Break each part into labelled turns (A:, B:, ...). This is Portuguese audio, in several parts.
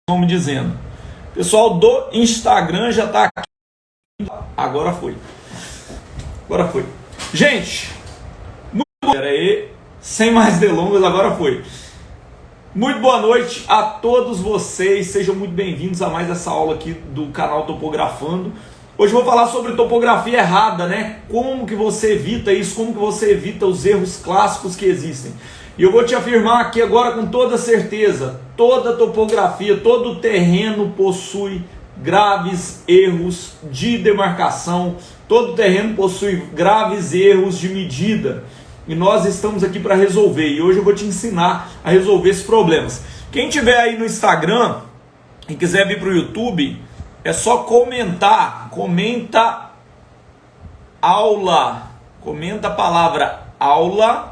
A: estão me dizendo. Pessoal do Instagram já está aqui. Agora foi. Gente, sem mais delongas, agora foi. Muito boa noite a todos vocês. Sejam muito bem-vindos a mais essa aula aqui do canal Topografando. Hoje eu vou falar sobre topografia errada, né? Como que você evita isso, como que você evita os erros clássicos que existem. E eu vou te afirmar aqui agora com toda certeza, toda topografia, todo terreno possui graves erros de demarcação, todo terreno possui graves erros de medida. E nós estamos aqui para resolver, e hoje eu vou te ensinar a resolver esses problemas. Quem tiver aí no Instagram e quiser vir para o YouTube, é só comentar, comenta aula, comenta a palavra aula,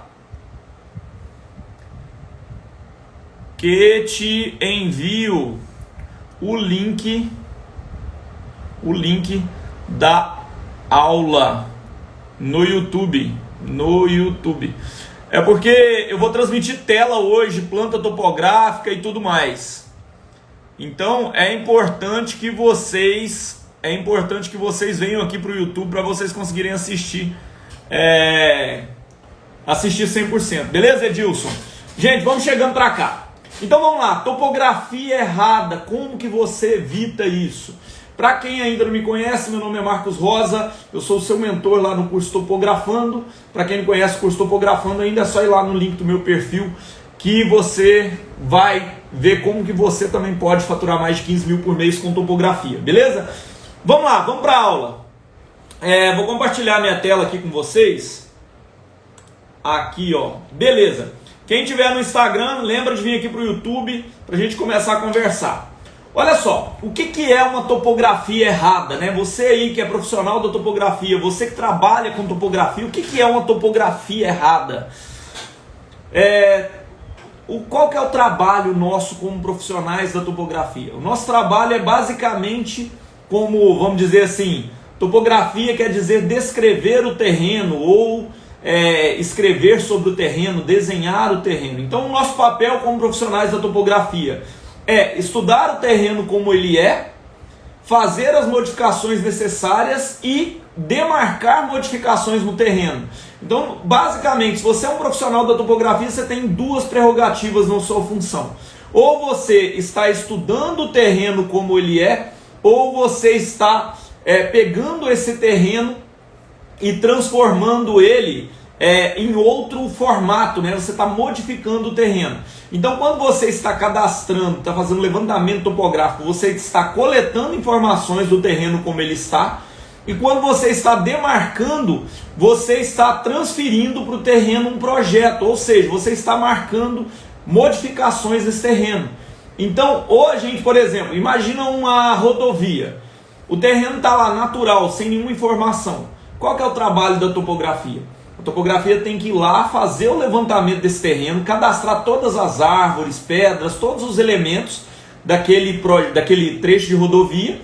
A: que te envio o link da aula no YouTube. É porque eu vou transmitir tela hoje, planta topográfica e tudo mais. Então é importante que vocês venham aqui para o YouTube para vocês conseguirem assistir 100%. Beleza, Edilson? Gente, vamos chegando para cá. Então vamos lá, topografia errada, como que você evita isso? Para quem ainda não me conhece, meu nome é Marcos Rosa, eu sou o seu mentor lá no curso Topografando. Para quem não conhece o curso Topografando ainda, é só ir lá no link do meu perfil que você vai ver como que você também pode faturar mais de 15 mil por mês com topografia, beleza? Vamos lá, vamos para a aula. Vou compartilhar minha tela aqui com vocês. Aqui, ó, beleza. Quem tiver no Instagram, lembra de vir aqui para o YouTube para a gente começar a conversar. Olha só, o que é uma topografia errada, né? Você aí que é profissional da topografia, você que trabalha com topografia, o que é uma topografia errada? Qual que é o trabalho nosso como profissionais da topografia? O nosso trabalho é basicamente como, vamos dizer assim, topografia quer dizer descrever o terreno ou escrever sobre o terreno, desenhar o terreno. Então o nosso papel como profissionais da topografia é estudar o terreno como ele é, fazer as modificações necessárias e demarcar modificações no terreno. Então, basicamente, se você é um profissional da topografia, você tem duas prerrogativas na sua função. Ou você está estudando o terreno como ele é, ou você está pegando esse terreno e transformando ele em outro formato, né? Você está modificando o terreno. Então, quando você está cadastrando, está fazendo levantamento topográfico, você está coletando informações do terreno como ele está, e quando você está demarcando, você está transferindo para o terreno um projeto, ou seja, você está marcando modificações desse terreno. Então, hoje, gente, por exemplo, imagina uma rodovia. O terreno está lá natural, sem nenhuma informação. Qual que é o trabalho da topografia? A topografia tem que ir lá fazer o levantamento desse terreno, cadastrar todas as árvores, pedras, todos os elementos daquele trecho de rodovia,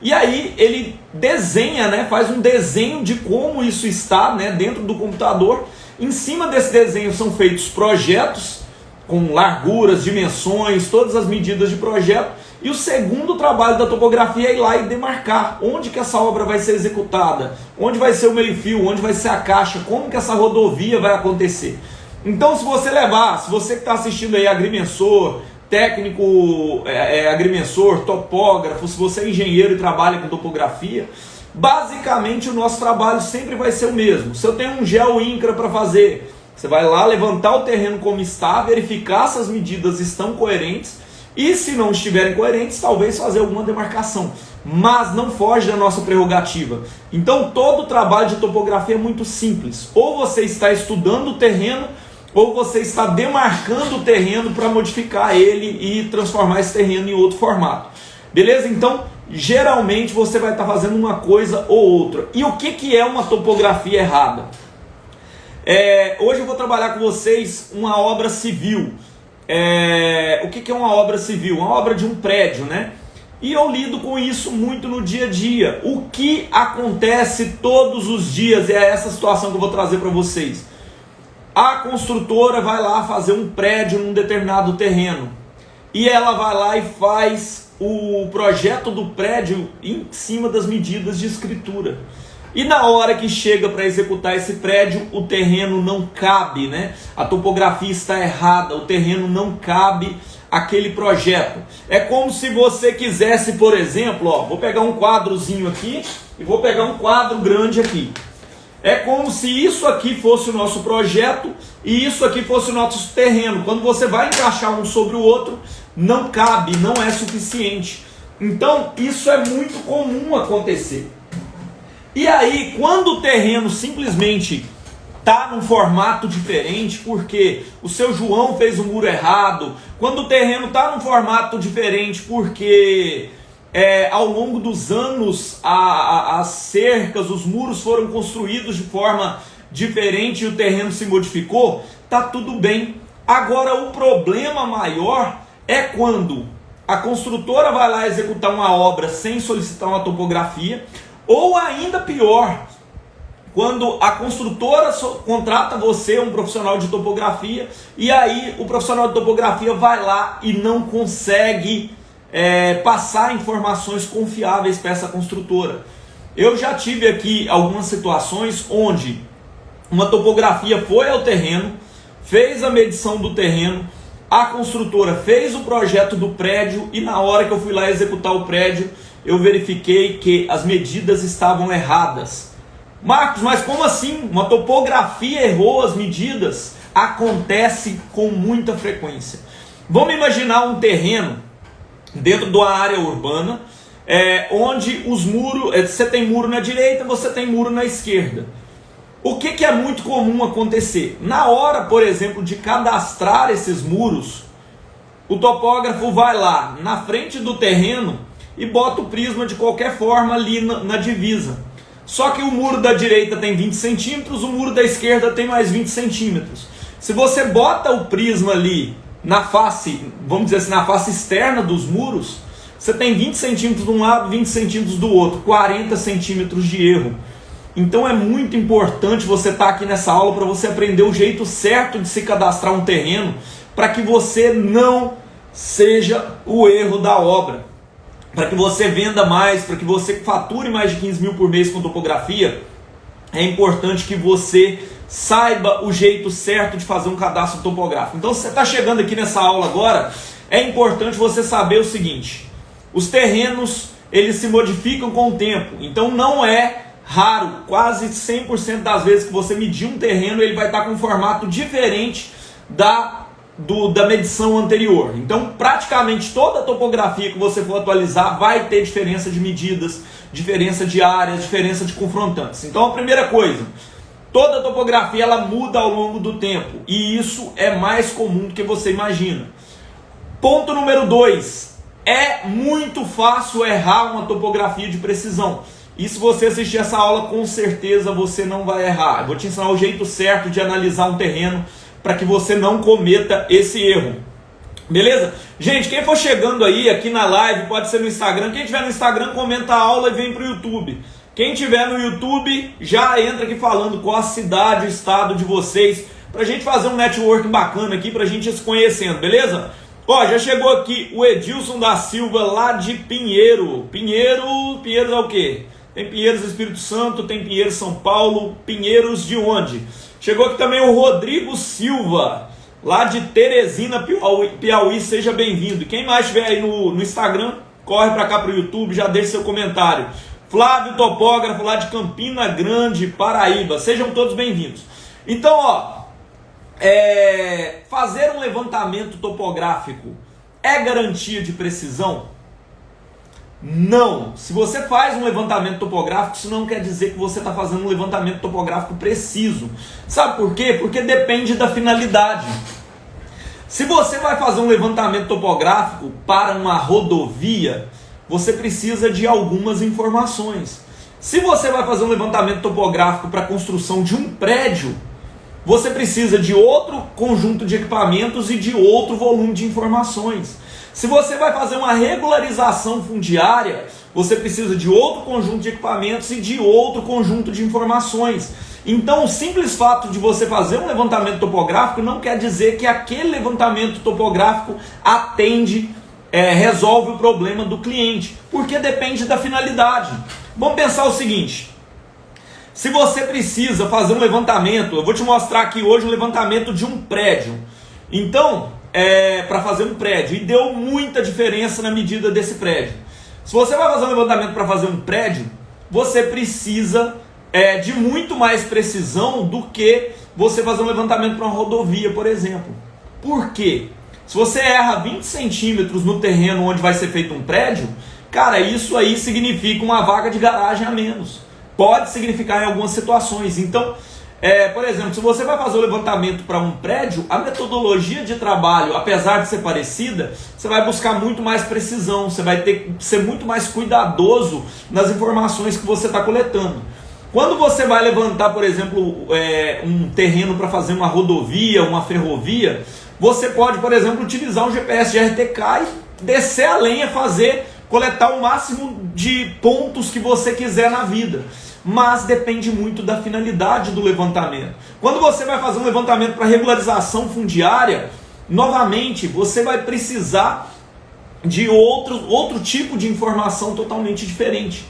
A: e aí ele desenha, né, faz um desenho de como isso está, né, dentro do computador. Em cima desse desenho são feitos projetos com larguras, dimensões, todas as medidas de projeto. E o segundo trabalho da topografia é ir lá e demarcar onde que essa obra vai ser executada, onde vai ser o meio-fio, onde vai ser a caixa, como que essa rodovia vai acontecer. Então, se você que está assistindo aí agrimensor, técnico agrimensor, topógrafo, se você é engenheiro e trabalha com topografia, basicamente o nosso trabalho sempre vai ser o mesmo. Se eu tenho um GeoIncra para fazer, você vai lá levantar o terreno como está, verificar se as medidas estão coerentes, e se não estiverem coerentes, talvez fazer alguma demarcação. Mas não foge da nossa prerrogativa. Então todo o trabalho de topografia é muito simples. Ou você está estudando o terreno, ou você está demarcando o terreno para modificar ele e transformar esse terreno em outro formato. Beleza? Então, geralmente você vai estar fazendo uma coisa ou outra. E o que é uma topografia errada? Hoje eu vou trabalhar com vocês uma obra civil. O que é uma obra civil? Uma obra de um prédio, né? E eu lido com isso muito no dia a dia. O que acontece todos os dias é essa situação que eu vou trazer para vocês. A construtora vai lá fazer um prédio num determinado terreno. e ela vai lá e faz o projeto do prédio em cima das medidas de escritura. E na hora que chega para executar esse prédio, o terreno não cabe, né? A topografia está errada, o terreno não cabe aquele projeto. É como se você quisesse, por exemplo, ó, vou pegar um quadrozinho aqui e vou pegar um quadro grande aqui. É como se isso aqui fosse o nosso projeto e isso aqui fosse o nosso terreno. Quando você vai encaixar um sobre o outro, não cabe, não é suficiente. Então, isso é muito comum acontecer. E aí, quando o terreno simplesmente está num formato diferente, porque o seu João fez um muro errado, quando o terreno está num formato diferente, porque ao longo dos anos as cercas, os muros foram construídos de forma diferente e o terreno se modificou, tá tudo bem. Agora, o problema maior é quando a construtora vai lá executar uma obra sem solicitar uma topografia, ou ainda pior, quando a construtora contrata você, um profissional de topografia, e aí o profissional de topografia vai lá e não consegue passar informações confiáveis para essa construtora. Eu já tive aqui algumas situações onde uma topografia foi ao terreno, fez a medição do terreno, a construtora fez o projeto do prédio e na hora que eu fui lá executar o prédio, eu verifiquei que as medidas estavam erradas. Marcos, mas como assim? Uma topografia errou as medidas? Acontece com muita frequência. Vamos imaginar um terreno dentro de uma área urbana, onde os muros, você tem muro na direita, você tem muro na esquerda. O que é muito comum acontecer? Na hora, por exemplo, de cadastrar esses muros, o topógrafo vai lá na frente do terreno e bota o prisma de qualquer forma ali na divisa. Só que o muro da direita tem 20 centímetros, o muro da esquerda tem mais 20 centímetros. Se você bota o prisma ali na face, vamos dizer assim, na face externa dos muros, você tem 20 centímetros de um lado, 20 centímetros do outro, 40 centímetros de erro. Então é muito importante você estar aqui nessa aula para você aprender o jeito certo de se cadastrar um terreno, para que você não seja o erro da obra, para que você venda mais, para que você fature mais de 15 mil por mês com topografia. É importante que você saiba o jeito certo de fazer um cadastro topográfico. Então, se você está chegando aqui nessa aula agora, é importante você saber o seguinte: os terrenos, eles se modificam com o tempo. Então não é raro, quase 100% das vezes que você medir um terreno, ele vai estar com um formato diferente da medição anterior. Então, praticamente toda a topografia que você for atualizar vai ter diferença de medidas, diferença de áreas, diferença de confrontantes. Então, a primeira coisa, toda a topografia ela muda ao longo do tempo, e isso é mais comum do que você imagina. Ponto número 2, é muito fácil errar uma topografia de precisão. E se você assistir essa aula, com certeza você não vai errar. Eu vou te ensinar o jeito certo de analisar um terreno para que você não cometa esse erro. Beleza? Gente, quem for chegando aí aqui na live, pode ser no Instagram. Quem tiver no Instagram, comenta a aula e vem para o YouTube. Quem tiver no YouTube, já entra aqui falando qual a cidade, o estado de vocês, para a gente fazer um network bacana aqui, para a gente ir se conhecendo, beleza? Ó, já chegou aqui o Edilson da Silva, lá de Pinheiro. Pinheiro é o quê? Tem Pinheiros do Espírito Santo, tem Pinheiros São Paulo, Pinheiros de onde? Chegou aqui também o Rodrigo Silva, lá de Teresina, Piauí, seja bem-vindo. Quem mais estiver aí no Instagram, corre para cá para o YouTube, já deixa seu comentário. Flávio Topógrafo, lá de Campina Grande, Paraíba, sejam todos bem-vindos. Então, ó, fazer um levantamento topográfico é garantia de precisão? Não. Se você faz um levantamento topográfico, isso não quer dizer que você está fazendo um levantamento topográfico preciso. Sabe por quê? Porque depende da finalidade. Se você vai fazer um levantamento topográfico para uma rodovia, você precisa de algumas informações. Se você vai fazer um levantamento topográfico para a construção de um prédio, você precisa de outro conjunto de equipamentos e de outro volume de informações. Se você vai fazer uma regularização fundiária, você precisa de outro conjunto de equipamentos e de outro conjunto de informações. Então, o simples fato de você fazer um levantamento topográfico não quer dizer que aquele levantamento topográfico atende, resolve o problema do cliente, porque depende da finalidade. Vamos pensar o seguinte: se você precisa fazer um levantamento, eu vou te mostrar aqui hoje o levantamento de um prédio. Então, para fazer um prédio, e deu muita diferença na medida desse prédio. Se você vai fazer um levantamento para fazer um prédio, você precisa de muito mais precisão do que você fazer um levantamento para uma rodovia, por exemplo. Por quê? Se você erra 20 centímetros no terreno onde vai ser feito um prédio, cara, isso aí significa uma vaga de garagem a menos. Pode significar em algumas situações. Então, por exemplo, se você vai fazer o levantamento para um prédio, a metodologia de trabalho, apesar de ser parecida, você vai buscar muito mais precisão, você vai ter que ser muito mais cuidadoso nas informações que você está coletando. Quando você vai levantar, por exemplo, um terreno para fazer uma rodovia, uma ferrovia, você pode, por exemplo, utilizar um GPS de RTK e descer a lenha, coletar o máximo de pontos que você quiser na vida. Mas depende muito da finalidade do levantamento. Quando você vai fazer um levantamento para regularização fundiária, novamente, você vai precisar de outro tipo de informação totalmente diferente.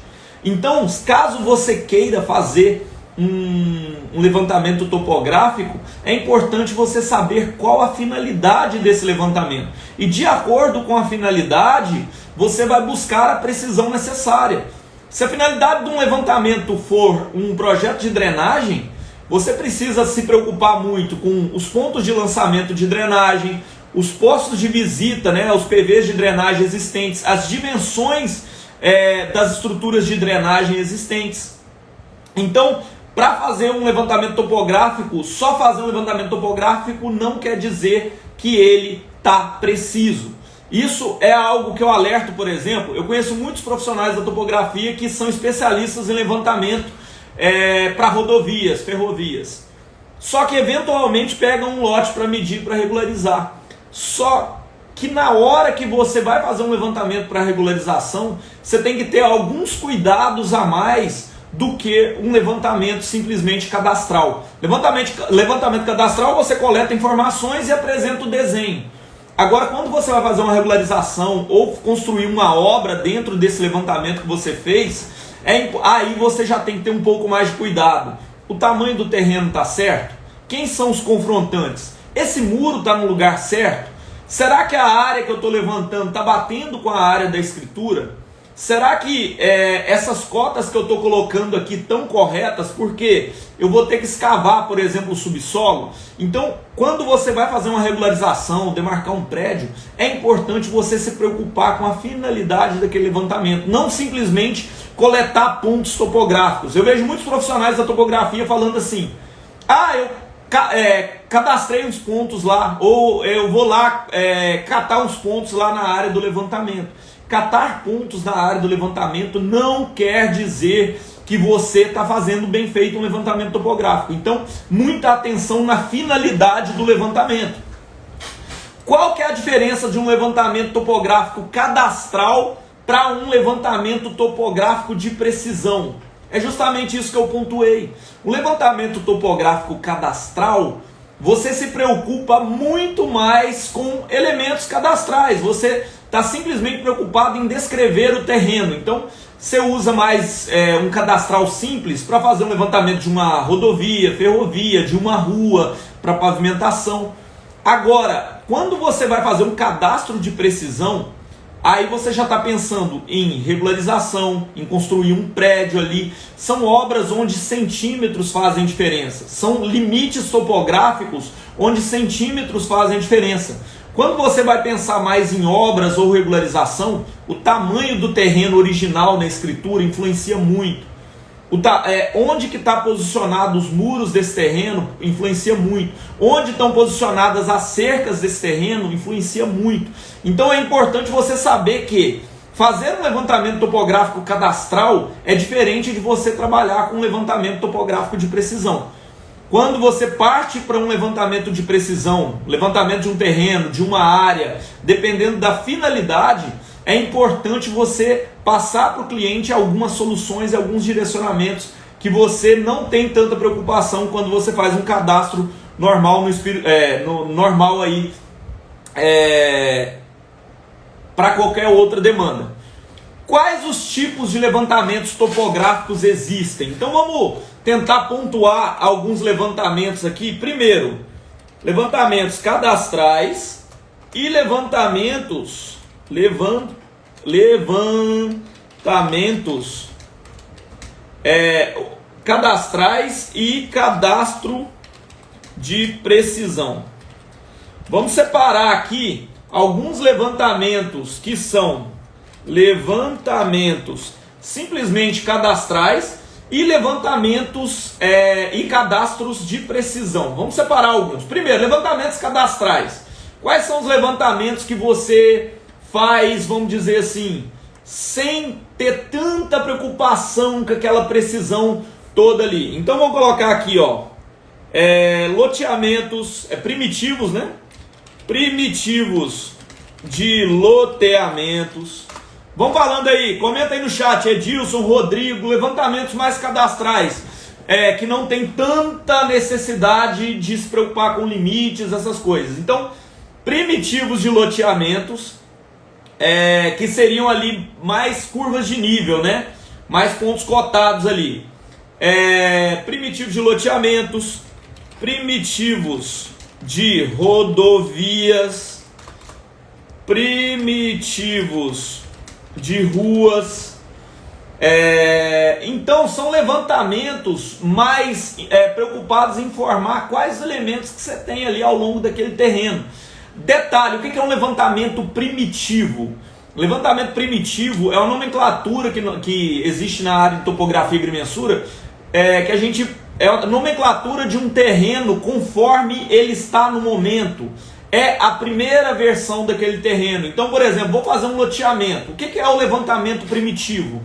A: Então, caso você queira fazer um levantamento topográfico, é importante você saber qual a finalidade desse levantamento. E de acordo com a finalidade, você vai buscar a precisão necessária. Se a finalidade de um levantamento for um projeto de drenagem, você precisa se preocupar muito com os pontos de lançamento de drenagem, os postos de visita, os PVs de drenagem existentes, as dimensões das estruturas de drenagem existentes. Então, para fazer um levantamento topográfico, só fazer um levantamento topográfico não quer dizer que ele está preciso. Isso é algo que eu alerto, por exemplo, eu conheço muitos profissionais da topografia que são especialistas em levantamento para rodovias, ferrovias. Só que eventualmente pegam um lote para medir, para regularizar. Só que na hora que você vai fazer um levantamento para regularização, você tem que ter alguns cuidados a mais do que um levantamento simplesmente cadastral. Levantamento cadastral, você coleta informações e apresenta o desenho. Agora, quando você vai fazer uma regularização ou construir uma obra dentro desse levantamento que você fez, aí você já tem que ter um pouco mais de cuidado. O tamanho do terreno está certo? Quem são os confrontantes? Esse muro está no lugar certo? Será que a área que eu estou levantando está batendo com a área da escritura? Será que essas cotas que eu estou colocando aqui estão corretas? Porque eu vou ter que escavar, por exemplo, o subsolo. Então, quando você vai fazer uma regularização, demarcar um prédio, é importante você se preocupar com a finalidade daquele levantamento. Não simplesmente coletar pontos topográficos. Eu vejo muitos profissionais da topografia falando assim: eu cadastrei uns pontos lá, ou eu vou lá catar uns pontos lá na área do levantamento. Catar pontos na área do levantamento não quer dizer que você está fazendo bem feito um levantamento topográfico. Então, muita atenção na finalidade do levantamento. Qual que é a diferença de um levantamento topográfico cadastral para um levantamento topográfico de precisão? É justamente isso que eu pontuei. O levantamento topográfico cadastral, você se preocupa muito mais com elementos cadastrais. Você está simplesmente preocupado em descrever o terreno. Então, você usa mais um cadastral simples para fazer um levantamento de uma rodovia, ferrovia, de uma rua, para pavimentação. Agora, quando você vai fazer um cadastro de precisão, aí você já está pensando em regularização, em construir um prédio ali. São obras onde centímetros fazem diferença. São limites topográficos onde centímetros fazem diferença. Quando você vai pensar mais em obras ou regularização, o tamanho do terreno original na escritura influencia muito. Onde que está posicionado os muros desse terreno influencia muito. Onde estão posicionadas as cercas desse terreno influencia muito. Então é importante você saber que fazer um levantamento topográfico cadastral é diferente de você trabalhar com um levantamento topográfico de precisão. Quando você parte para um levantamento de precisão, levantamento de um terreno, de uma área, dependendo da finalidade, é importante você passar para o cliente algumas soluções e alguns direcionamentos que você não tem tanta preocupação quando você faz um cadastro normal normal aí para qualquer outra demanda. Quais os tipos de levantamentos topográficos existem? Então vamos tentar pontuar alguns levantamentos aqui. Primeiro, levantamentos cadastrais e levantamentos cadastrais e cadastro de precisão. Vamos separar aqui alguns levantamentos que são levantamentos simplesmente cadastrais e levantamentos e cadastros de precisão. Vamos separar alguns. Primeiro, levantamentos cadastrais. Quais são os levantamentos que você faz, vamos dizer assim, sem ter tanta preocupação com aquela precisão toda ali? Então vamos colocar aqui, ó, loteamentos primitivos, né? Primitivos de loteamentos. Vamos falando aí, comenta aí no chat, Edilson, Rodrigo, levantamentos mais cadastrais, que não tem tanta necessidade de se preocupar com limites, essas coisas. Então, primitivos de loteamentos, que seriam ali mais curvas de nível, né? Mais pontos cotados ali. Primitivos de loteamentos, primitivos de rodovias, primitivos de ruas. Então são levantamentos mais preocupados em informar quais elementos que você tem ali ao longo daquele terreno. Detalhe, o que é um levantamento primitivo? Levantamento primitivo é uma nomenclatura que existe na área de topografia e agrimensura, que a gente é a nomenclatura de um terreno conforme ele está no momento. É a primeira versão daquele terreno. Então, por exemplo, vou fazer um loteamento. O que é o levantamento primitivo?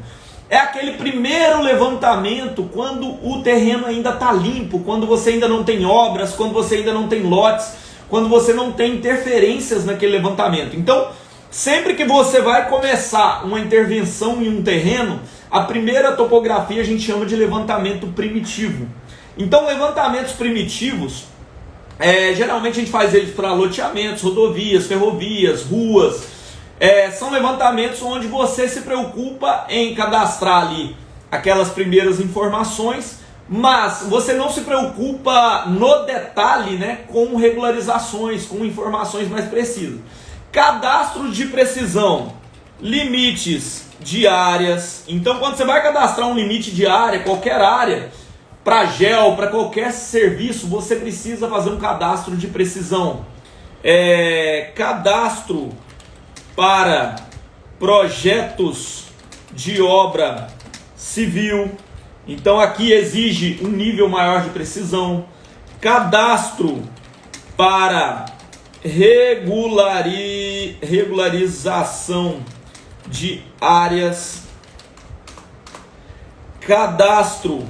A: É aquele primeiro levantamento quando o terreno ainda está limpo, quando você ainda não tem obras, quando você ainda não tem lotes, quando você não tem interferências naquele levantamento. Então, sempre que você vai começar uma intervenção em um terreno, a primeira topografia a gente chama de levantamento primitivo. Então, levantamentos primitivos, geralmente a gente faz eles para loteamentos, rodovias, ferrovias, ruas. São levantamentos onde você se preocupa em cadastrar ali aquelas primeiras informações, mas você não se preocupa no detalhe, né, com regularizações, com informações mais precisas. Cadastro de precisão, limites de áreas. Então, quando você vai cadastrar um limite de área, qualquer área, para GEL, para qualquer serviço, você precisa fazer um cadastro de precisão. Cadastro para projetos de obra civil. Então aqui exige um nível maior de precisão. Cadastro para regularização de áreas. Cadastro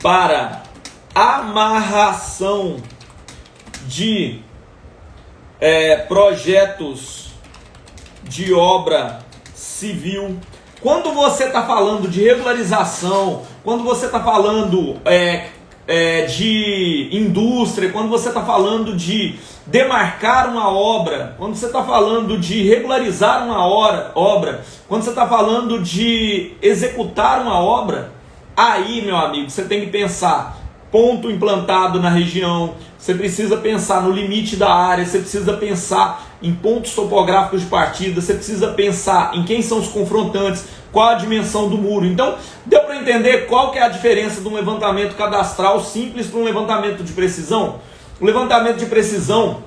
A: para amarração de projetos de obra civil. Quando você está falando de regularização, quando você está falando de indústria, quando você está falando de demarcar uma obra, quando você está falando de regularizar uma obra, quando você está falando de executar uma obra, aí, meu amigo, você tem que pensar ponto implantado na região, você precisa pensar no limite da área, você precisa pensar em pontos topográficos de partida, você precisa pensar em quem são os confrontantes, qual a dimensão do muro. Então, deu para entender qual que é a diferença de um levantamento cadastral simples para um levantamento de precisão? O levantamento de precisão,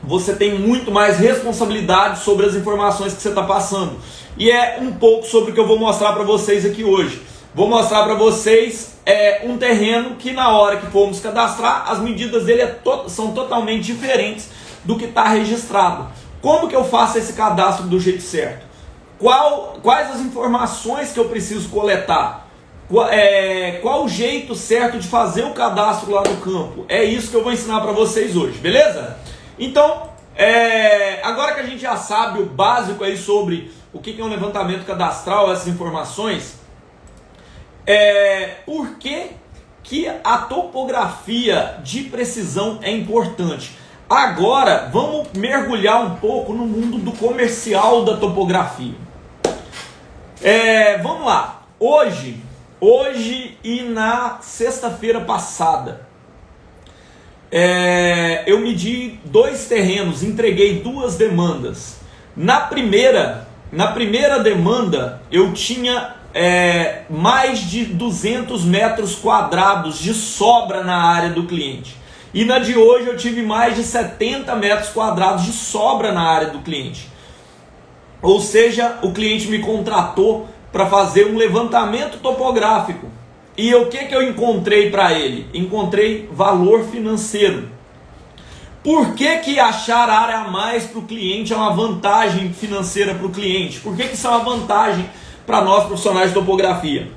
A: você tem muito mais responsabilidade sobre as informações que você está passando. E é um pouco sobre o que eu vou mostrar para vocês aqui hoje. Vou mostrar para vocês um terreno que na hora que formos cadastrar, as medidas dele são totalmente diferentes do que está registrado. Como que eu faço esse cadastro do jeito certo? Quais as informações que eu preciso coletar? Qual o jeito certo de fazer o cadastro lá no campo? É isso que eu vou ensinar para vocês hoje, beleza? Então, agora que a gente já sabe o básico aí sobre o que é um levantamento cadastral, essas informações, Por que a topografia de precisão é importante? Agora, vamos mergulhar um pouco no mundo do comercial da topografia. Vamos lá. Hoje e na sexta-feira passada, eu medi 2 terrenos, entreguei 2 demandas. Na primeira demanda, eu tinha mais de 200 metros quadrados de sobra na área do cliente. E na de hoje eu tive mais de 70 metros quadrados de sobra na área do cliente. Ou seja, o cliente me contratou para fazer um levantamento topográfico. E o que eu encontrei para ele? Encontrei valor financeiro. Por que achar área a mais para o cliente é uma vantagem financeira para o cliente? Por que isso é uma vantagem para nós profissionais de topografia?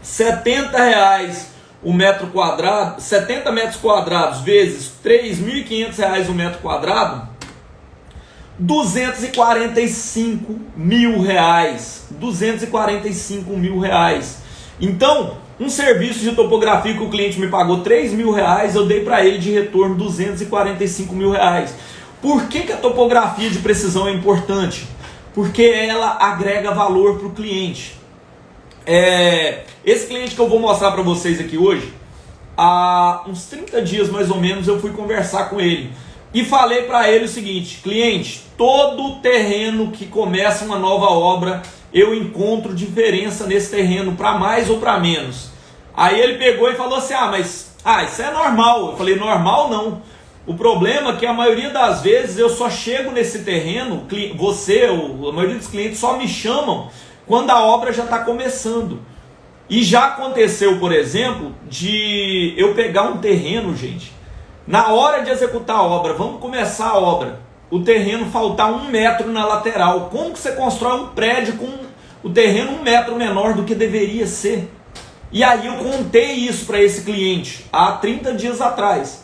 A: R$70 o metro quadrado, 70 metros quadrados vezes R$3.500 o metro quadrado, R$245 mil. R$245 mil. Então, um serviço de topografia que o cliente me pagou R$3.000, eu dei para ele de retorno R$245 mil. Por que a topografia de precisão é importante? Porque ela agrega valor para o cliente. Esse cliente que eu vou mostrar para vocês aqui hoje, há uns 30 dias mais ou menos eu fui conversar com ele e falei para ele o seguinte: cliente, todo terreno que começa uma nova obra, eu encontro diferença nesse terreno para mais ou para menos. Aí ele pegou e falou assim: mas isso é normal. Eu falei: normal não. O problema é que a maioria das vezes eu só chego nesse terreno, a maioria dos clientes só me chamam quando a obra já está começando. E já aconteceu, por exemplo, de eu pegar um terreno, gente, na hora de executar a obra, vamos começar a obra, o terreno faltar 1 metro na lateral. Como que você constrói um prédio com o terreno 1 metro menor do que deveria ser? E aí eu contei isso para esse cliente há 30 dias atrás.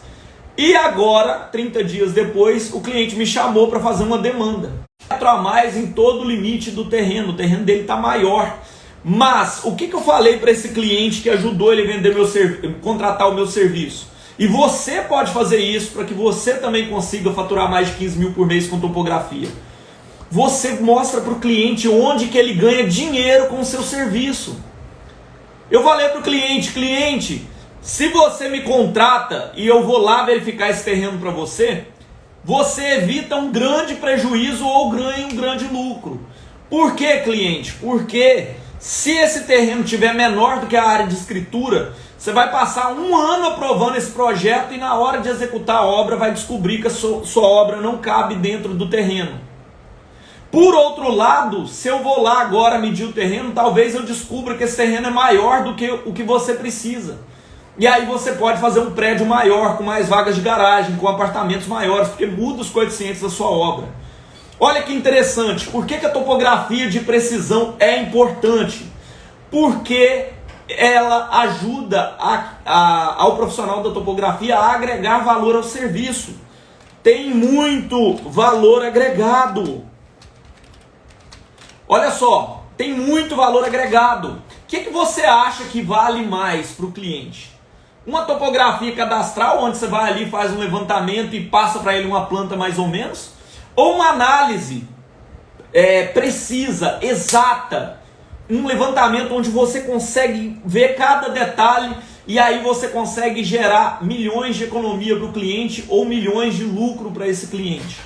A: E agora, 30 dias depois, o cliente me chamou para fazer uma demanda. 1 metro a mais em todo o limite do terreno. O terreno dele está maior. Mas o que eu falei para esse cliente que ajudou ele a vender contratar o meu serviço? E você pode fazer isso para que você também consiga faturar mais de 15 mil por mês com topografia. Você mostra para o cliente onde que ele ganha dinheiro com o seu serviço. Eu falei para o cliente, se você me contrata e eu vou lá verificar esse terreno para você, você evita um grande prejuízo ou ganha um grande lucro. Por que, cliente? Porque se esse terreno tiver menor do que a área de escritura, você vai passar 1 ano aprovando esse projeto e na hora de executar a obra vai descobrir que a sua obra não cabe dentro do terreno. Por outro lado, se eu vou lá agora medir o terreno, talvez eu descubra que esse terreno é maior do que o que você precisa. E aí você pode fazer um prédio maior, com mais vagas de garagem, com apartamentos maiores, porque muda os coeficientes da sua obra. Olha que interessante, por que a topografia de precisão é importante? Porque ela ajuda ao profissional da topografia a agregar valor ao serviço. Tem muito valor agregado. Olha só, tem muito valor agregado. O que você acha que vale mais para o cliente? Uma topografia cadastral, onde você vai ali, faz um levantamento e passa para ele uma planta mais ou menos? Ou uma análise precisa, exata, um levantamento onde você consegue ver cada detalhe e aí você consegue gerar milhões de economia para o cliente ou milhões de lucro para esse cliente?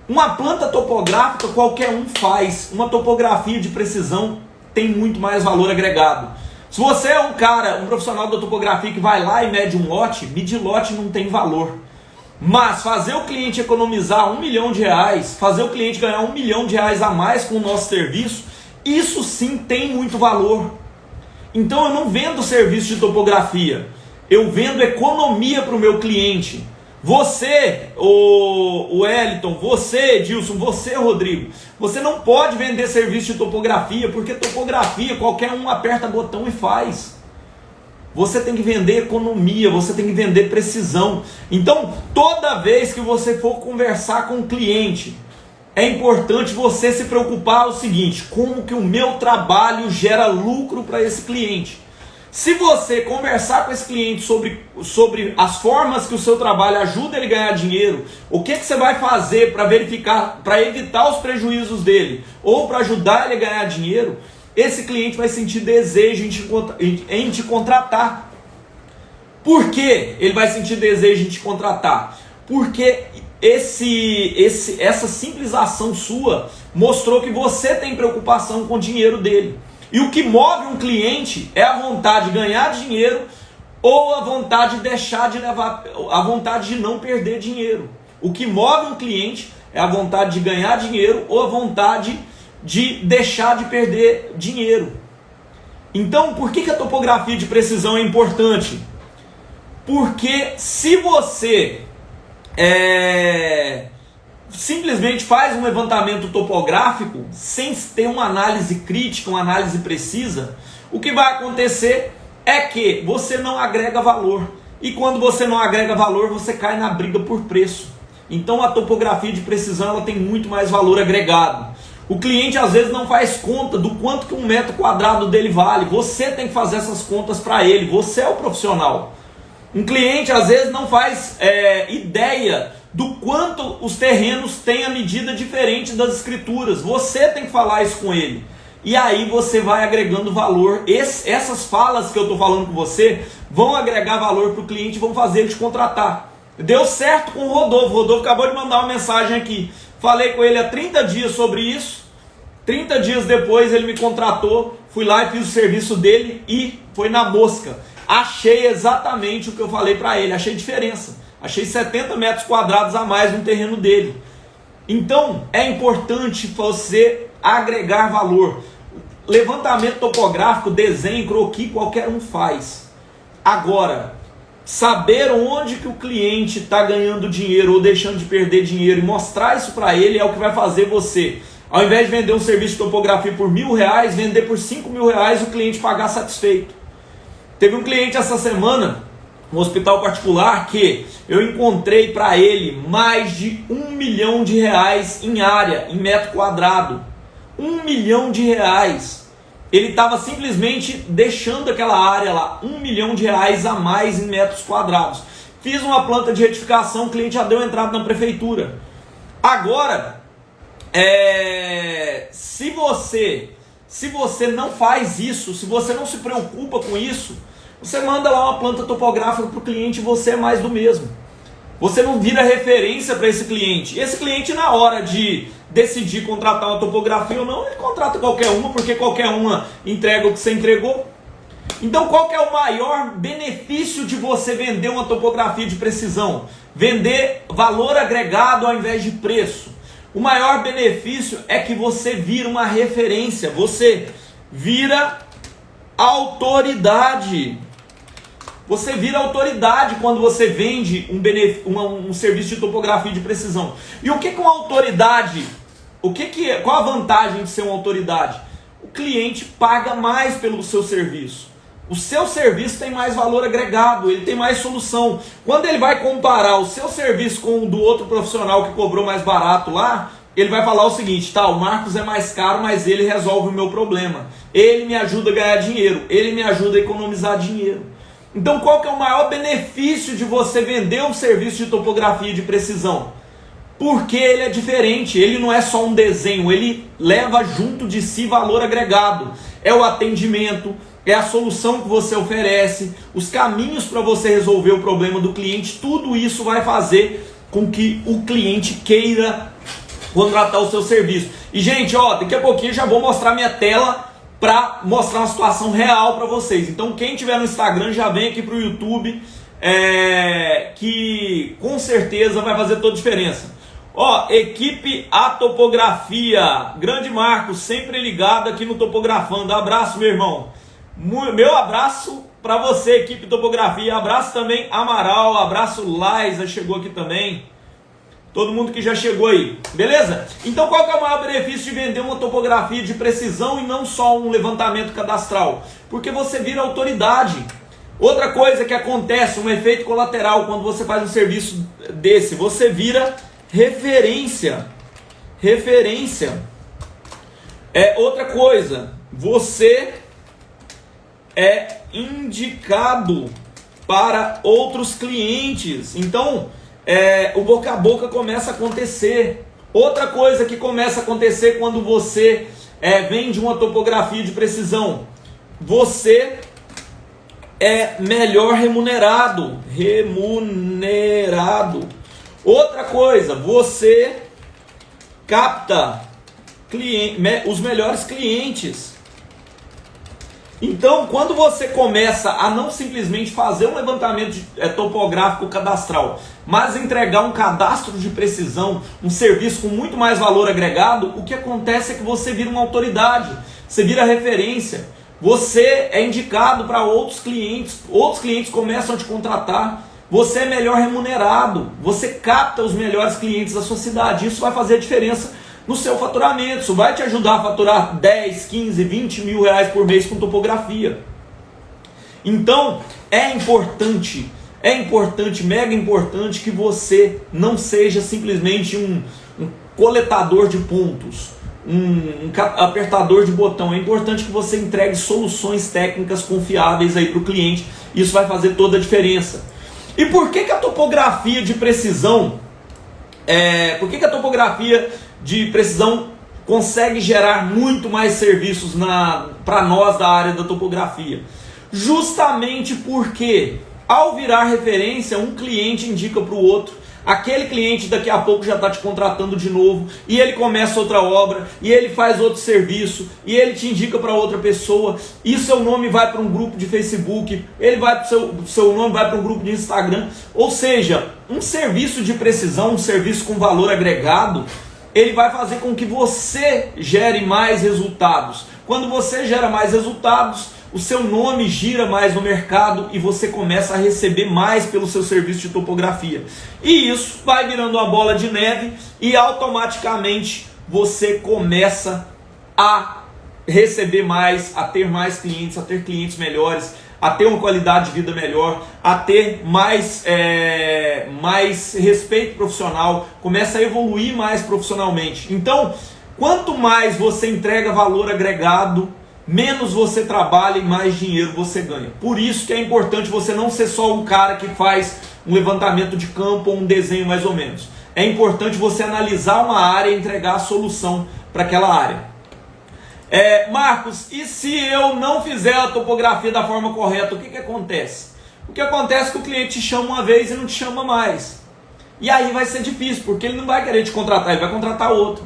A: Uma planta topográfica qualquer um faz, uma topografia de precisão tem muito mais valor agregado. Se você é um profissional da topografia que vai lá e mede um lote, medir lote não tem valor. Mas fazer o cliente economizar R$1 milhão, fazer o cliente ganhar R$1 milhão a mais com o nosso serviço, isso sim tem muito valor. Então eu não vendo serviço de topografia, eu vendo economia para o meu cliente. Você, o Wellington, você, Edilson, você, Rodrigo, você não pode vender serviço de topografia, porque topografia qualquer um aperta botão e faz. Você tem que vender economia, você tem que vender precisão. Então, toda vez que você for conversar com o cliente, é importante você se preocupar o seguinte: como que o meu trabalho gera lucro para esse cliente? Se você conversar com esse cliente sobre as formas que o seu trabalho ajuda ele a ganhar dinheiro, o que você vai fazer para verificar, para evitar os prejuízos dele, ou para ajudar ele a ganhar dinheiro, esse cliente vai sentir desejo em te contratar. Por que ele vai sentir desejo em te contratar? Porque essa simples ação sua mostrou que você tem preocupação com o dinheiro dele. E o que move um cliente é a vontade de ganhar dinheiro ou a vontade de a vontade de não perder dinheiro. O que move um cliente é a vontade de ganhar dinheiro ou a vontade de deixar de perder dinheiro. Então, por que a topografia de precisão é importante? Porque se você simplesmente faz um levantamento topográfico sem ter uma análise crítica, uma análise precisa, o que vai acontecer é que você não agrega valor. E quando você não agrega valor, você cai na briga por preço. Então a topografia de precisão ela tem muito mais valor agregado. O cliente às vezes não faz conta do quanto que um metro quadrado dele vale. Você tem que fazer essas contas para ele. Você é o profissional. Um cliente às vezes não faz ideia do quanto os terrenos têm a medida diferente das escrituras. Você tem que falar isso com ele. E aí você vai agregando valor. Essas falas que eu estou falando com você vão agregar valor para o cliente e vão fazer ele te contratar. Deu certo com o Rodolfo. O Rodolfo acabou de mandar uma mensagem aqui. Falei com ele há 30 dias sobre isso. 30 dias depois ele me contratou. Fui lá e fiz o serviço dele e foi na mosca. Achei exatamente o que eu falei para ele. Achei diferença. Achei 70 metros quadrados a mais no terreno dele. Então, é importante você agregar valor. Levantamento topográfico, desenho, croquis, qualquer um faz. Agora, saber onde que o cliente está ganhando dinheiro ou deixando de perder dinheiro e mostrar isso para ele é o que vai fazer você, ao invés de vender um serviço de topografia por R$1.000, vender por R$5.000 e o cliente pagar satisfeito. Teve um cliente essa semana, um hospital particular, que eu encontrei para ele mais de R$1 milhão em área, em metro quadrado. R$1 milhão. Ele estava simplesmente deixando aquela área lá, R$1 milhão a mais em metros quadrados. Fiz uma planta de retificação, o cliente já deu entrada na prefeitura. Agora, se você não faz isso, se você não se preocupa com isso, você manda lá uma planta topográfica para o cliente e você é mais do mesmo. Você não vira referência para esse cliente. Esse cliente, na hora de decidir contratar uma topografia ou não, ele contrata qualquer uma, porque qualquer uma entrega o que você entregou. Então, qual que é o maior benefício de você vender uma topografia de precisão? Vender valor agregado ao invés de preço. O maior benefício é que você vira uma referência, você vira autoridade. Você vira autoridade quando você vende um serviço de topografia de precisão. E o que é uma autoridade? Qual a vantagem de ser uma autoridade? O cliente paga mais pelo seu serviço. O seu serviço tem mais valor agregado, ele tem mais solução. Quando ele vai comparar o seu serviço com o do outro profissional que cobrou mais barato lá, ele vai falar o seguinte: tá, o Marcos é mais caro, mas ele resolve o meu problema. Ele me ajuda a ganhar dinheiro, ele me ajuda a economizar dinheiro. Então, qual que é o maior benefício de você vender um serviço de topografia de precisão? Porque ele é diferente, ele não é só um desenho, ele leva junto de si valor agregado. É o atendimento, é a solução que você oferece, os caminhos para você resolver o problema do cliente, tudo isso vai fazer com que o cliente queira contratar o seu serviço. E, gente, daqui a pouquinho eu já vou mostrar minha tela para mostrar uma situação real para vocês. Então, quem tiver no Instagram já vem aqui para o YouTube, que com certeza vai fazer toda a diferença. Equipe A Topografia, grande Marcos, sempre ligado aqui no Topografando. Abraço, meu irmão. Meu abraço para você, equipe Topografia. Abraço também Amaral, abraço Liza, chegou aqui também. Todo mundo que já chegou aí, beleza? Então, qual que é o maior benefício de vender uma topografia de precisão e não só um levantamento cadastral? Porque você vira autoridade. Outra coisa que acontece, um efeito colateral quando você faz um serviço desse, você vira referência. referência. Outra coisa, você é indicado para outros clientes. Então, o boca a boca começa a acontecer. Outra coisa que começa a acontecer quando você vende uma topografia de precisão, você é melhor remunerado. Outra coisa, você capta os melhores clientes. Então, quando você começa a não simplesmente fazer um levantamento topográfico cadastral, mas entregar um cadastro de precisão, um serviço com muito mais valor agregado, o que acontece é que você vira uma autoridade, você vira referência, você é indicado para outros clientes começam a te contratar, você é melhor remunerado, você capta os melhores clientes da sua cidade. Isso vai fazer a diferença no seu faturamento, isso vai te ajudar a faturar 10, 15, 20 mil reais por mês com topografia. Então, é importante, mega importante que você não seja simplesmente um coletador de pontos, um apertador de botão. É importante que você entregue soluções técnicas confiáveis aí para o cliente. Isso vai fazer toda a diferença. E por que a topografia de precisão, consegue gerar muito mais serviços para nós da área da topografia? Justamente porque, ao virar referência, um cliente indica para o outro, aquele cliente daqui a pouco já está te contratando de novo, e ele começa outra obra, e ele faz outro serviço, e ele te indica para outra pessoa, e seu nome vai para um grupo de Facebook, seu nome vai para um grupo de Instagram. Ou seja, um serviço de precisão, um serviço com valor agregado, ele vai fazer com que você gere mais resultados. Quando você gera mais resultados, o seu nome gira mais no mercado e você começa a receber mais pelo seu serviço de topografia. E isso vai virando uma bola de neve e automaticamente você começa a receber mais, a ter mais clientes, a ter clientes melhores, a ter uma qualidade de vida melhor, a ter mais respeito profissional, começa a evoluir mais profissionalmente. Então, quanto mais você entrega valor agregado, menos você trabalha e mais dinheiro você ganha. Por isso que é importante você não ser só um cara que faz um levantamento de campo ou um desenho mais ou menos. É importante você analisar uma área e entregar a solução para aquela área. Marcos, e se eu não fizer a topografia da forma correta, o que acontece? O que acontece é que o cliente te chama uma vez e não te chama mais. E aí vai ser difícil, porque ele não vai querer te contratar, ele vai contratar outro.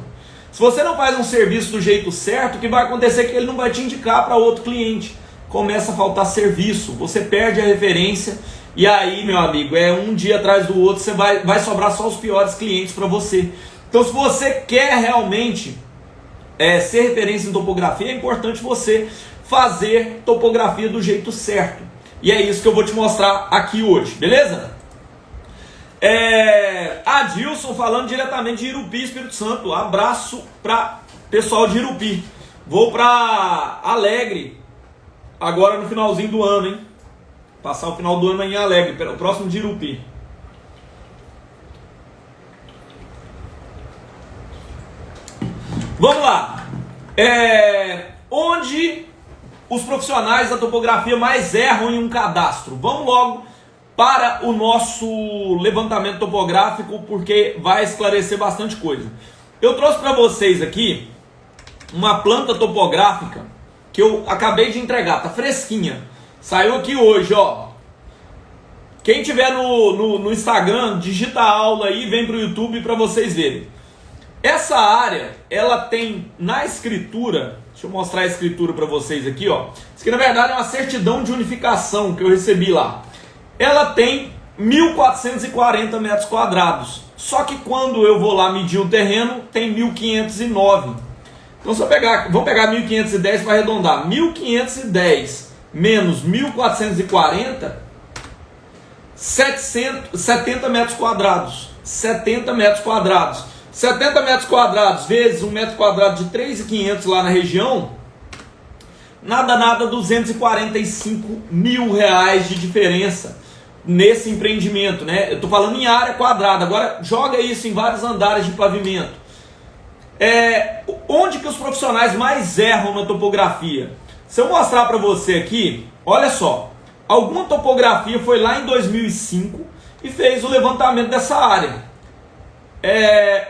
A: Se você não faz um serviço do jeito certo, o que vai acontecer é que ele não vai te indicar para outro cliente. Começa a faltar serviço, você perde a referência, e aí, meu amigo, um dia atrás do outro, vai sobrar só os piores clientes para você. Então, se você quer realmente ser referência em topografia, é importante você fazer topografia do jeito certo. E é isso que eu vou te mostrar aqui hoje, beleza? Adilson falando diretamente de Irupi, Espírito Santo. Abraço para pessoal de Irupi. Vou para Alegre agora no finalzinho do ano, hein? Passar o final do ano em Alegre, o próximo de Irupi. Vamos lá. Onde os profissionais da topografia mais erram em um cadastro? Vamos logo para o nosso levantamento topográfico, porque vai esclarecer bastante coisa. Eu trouxe para vocês aqui uma planta topográfica que eu acabei de entregar, tá fresquinha. Saiu aqui hoje, ó. Quem tiver no Instagram, digita a aula aí, vem para o YouTube para vocês verem. Essa área, ela tem na escritura, deixa eu mostrar a escritura para vocês aqui, ó. Isso aqui na verdade é uma certidão de unificação que eu recebi lá. Ela tem 1.440 metros quadrados. Só que quando eu vou lá medir o terreno, tem 1.509. Então se eu vamos pegar 1.510 para arredondar. 1.510 menos 1.440, 70 metros quadrados. 70 metros quadrados. 70 metros quadrados vezes 1 metro quadrado de 3.500 lá na região, nada, 245 mil reais de diferença nesse empreendimento, né? Eu estou falando em área quadrada, agora joga isso em vários andares de pavimento. Onde que os profissionais mais erram na topografia? Se eu mostrar para você aqui, olha só, alguma topografia foi lá em 2005 e fez o levantamento dessa área.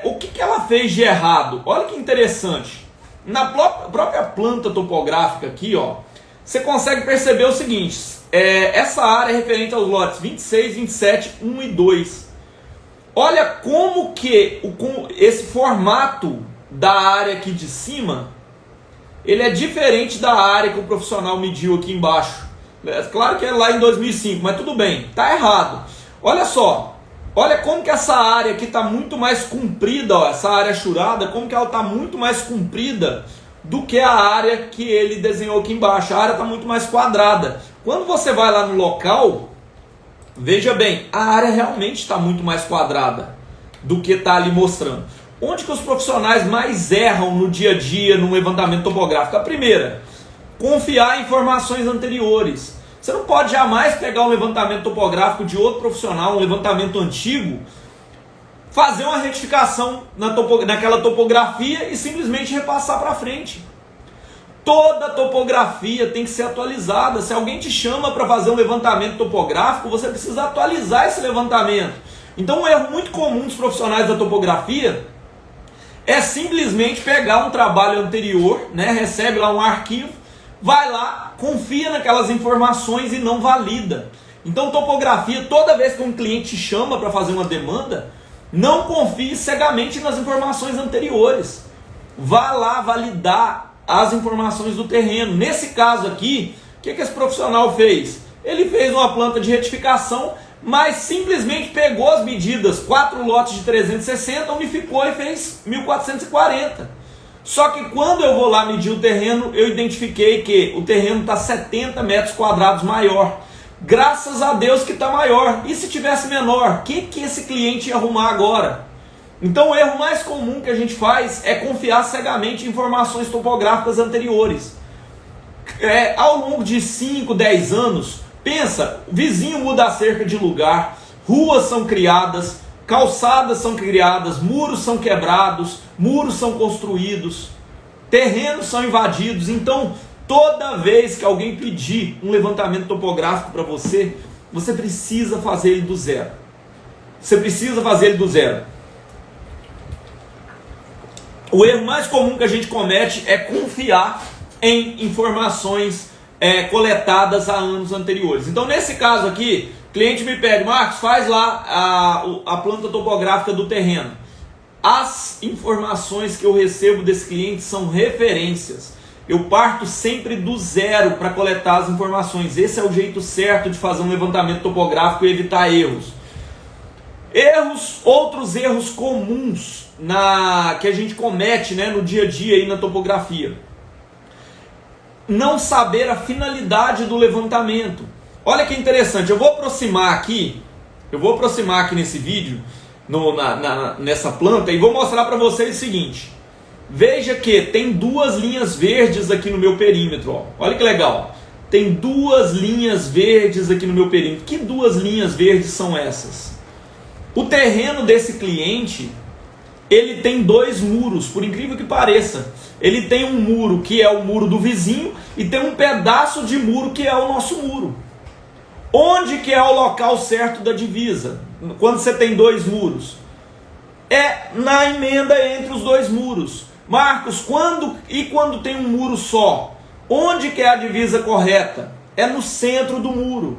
A: O que ela fez de errado? Olha que interessante. Na própria planta topográfica aqui, ó, você consegue perceber o seguinte, essa área é referente aos lotes 26, 27, 1 e 2. Olha como que esse formato da área aqui de cima, ele é diferente da área que o profissional mediu aqui embaixo. Claro que é lá em 2005, mas tudo bem, tá errado. Olha só, olha como que essa área aqui está muito mais comprida, ó, essa área churada, como que ela está muito mais comprida do que a área que ele desenhou aqui embaixo. A área está muito mais quadrada. Quando você vai lá no local, veja bem, a área realmente está muito mais quadrada do que está ali mostrando. Onde que os profissionais mais erram no dia a dia, no levantamento topográfico? A primeira, confiar em informações anteriores. Você não pode jamais pegar um levantamento topográfico de outro profissional, um levantamento antigo, fazer uma retificação naquela topografia e simplesmente repassar para frente. Toda topografia tem que ser atualizada. Se alguém te chama para fazer um levantamento topográfico, você precisa atualizar esse levantamento. Então um erro muito comum dos profissionais da topografia é simplesmente pegar um trabalho anterior, né, recebe lá um arquivo, vai lá, confia naquelas informações e não valida. Então topografia, toda vez que um cliente te chama para fazer uma demanda, não confie cegamente nas informações anteriores. Vá lá validar as informações do terreno. Nesse caso aqui, o que esse profissional fez? Ele fez uma planta de retificação, mas simplesmente pegou as medidas, 4 lotes de 360, unificou e fez 1440. Só que quando eu vou lá medir o terreno, eu identifiquei que o terreno está 70 metros quadrados maior. Graças a Deus que está maior. E se tivesse menor, o que esse cliente ia arrumar agora? Então o erro mais comum que a gente faz é confiar cegamente em informações topográficas anteriores. Ao longo de 5, 10 anos, pensa, o vizinho muda a cerca de lugar, ruas são criadas, calçadas são criadas, muros são quebrados, muros são construídos, terrenos são invadidos. Então, toda vez que alguém pedir um levantamento topográfico para você, você precisa fazer ele do zero. Você precisa fazer ele do zero. O erro mais comum que a gente comete é confiar em informações coletadas há anos anteriores. Então, nesse caso aqui, o cliente me pede, Marcos, faz lá a planta topográfica do terreno. As informações que eu recebo desse cliente são referências. Eu parto sempre do zero para coletar as informações. Esse é o jeito certo de fazer um levantamento topográfico e evitar erros. Outros erros comuns que a gente comete, né, no dia a dia aí na topografia. Não saber a finalidade do levantamento. Olha que interessante, eu vou aproximar aqui nesse vídeo, nessa planta, e vou mostrar para vocês o seguinte. Veja que tem 2 linhas verdes aqui no meu perímetro. Ó. Olha que legal. Tem 2 linhas verdes aqui no meu perímetro. Que 2 linhas verdes são essas? O terreno desse cliente, ele tem 2 muros, por incrível que pareça. Ele tem um muro que é o muro do vizinho e tem um pedaço de muro que é o nosso muro. Onde que é o local certo da divisa? Quando você tem 2 muros? É na emenda entre os 2 muros. Marcos, quando tem um muro só? Onde que é a divisa correta? É no centro do muro.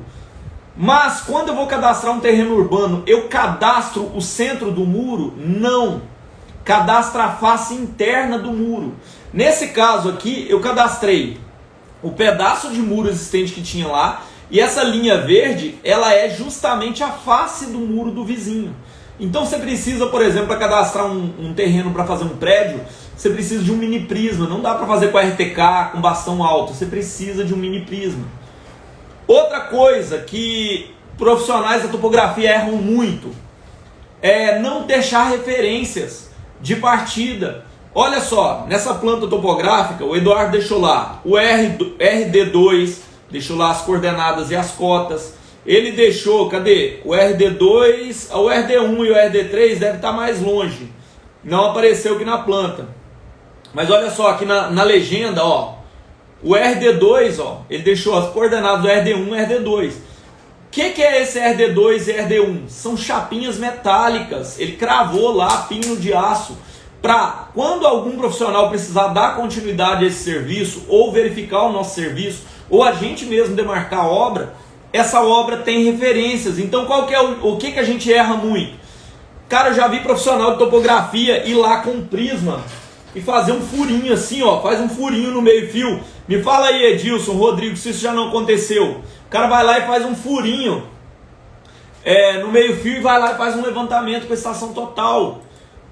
A: Mas quando eu vou cadastrar um terreno urbano, eu cadastro o centro do muro? Não. Cadastra a face interna do muro. Nesse caso aqui, eu cadastrei o pedaço de muro existente que tinha lá, e essa linha verde, ela é justamente a face do muro do vizinho. Então você precisa, por exemplo, para cadastrar um terreno para fazer um prédio, você precisa de um mini prisma. Não dá para fazer com RTK, com bastão alto, você precisa de um mini prisma. Outra coisa que profissionais da topografia erram muito é não deixar referências de partida. Olha só, nessa planta topográfica, o Eduardo deixou lá o RD2, deixou lá as coordenadas e as cotas. Ele deixou, cadê? O RD2, o RD1 e o RD3 devem estar mais longe. não apareceu aqui na planta. Mas olha só, aqui na legenda, ó, o RD2, ó, ele deixou as coordenadas do RD1 e RD2. O que é esse RD2 e RD1? São chapinhas metálicas. Ele cravou lá pino de aço para quando algum profissional precisar dar continuidade a esse serviço, ou verificar o nosso serviço, ou a gente mesmo demarcar a obra, essa obra tem referências. Então qual que é o que a gente erra muito? Cara, eu já vi profissional de topografia ir lá com um prisma e fazer um furinho assim, ó, faz um furinho no meio fio. Me fala aí, Edilson, Rodrigo, se isso já não aconteceu. O cara vai lá e faz um furinho no meio fio e vai lá e faz um levantamento com estação total.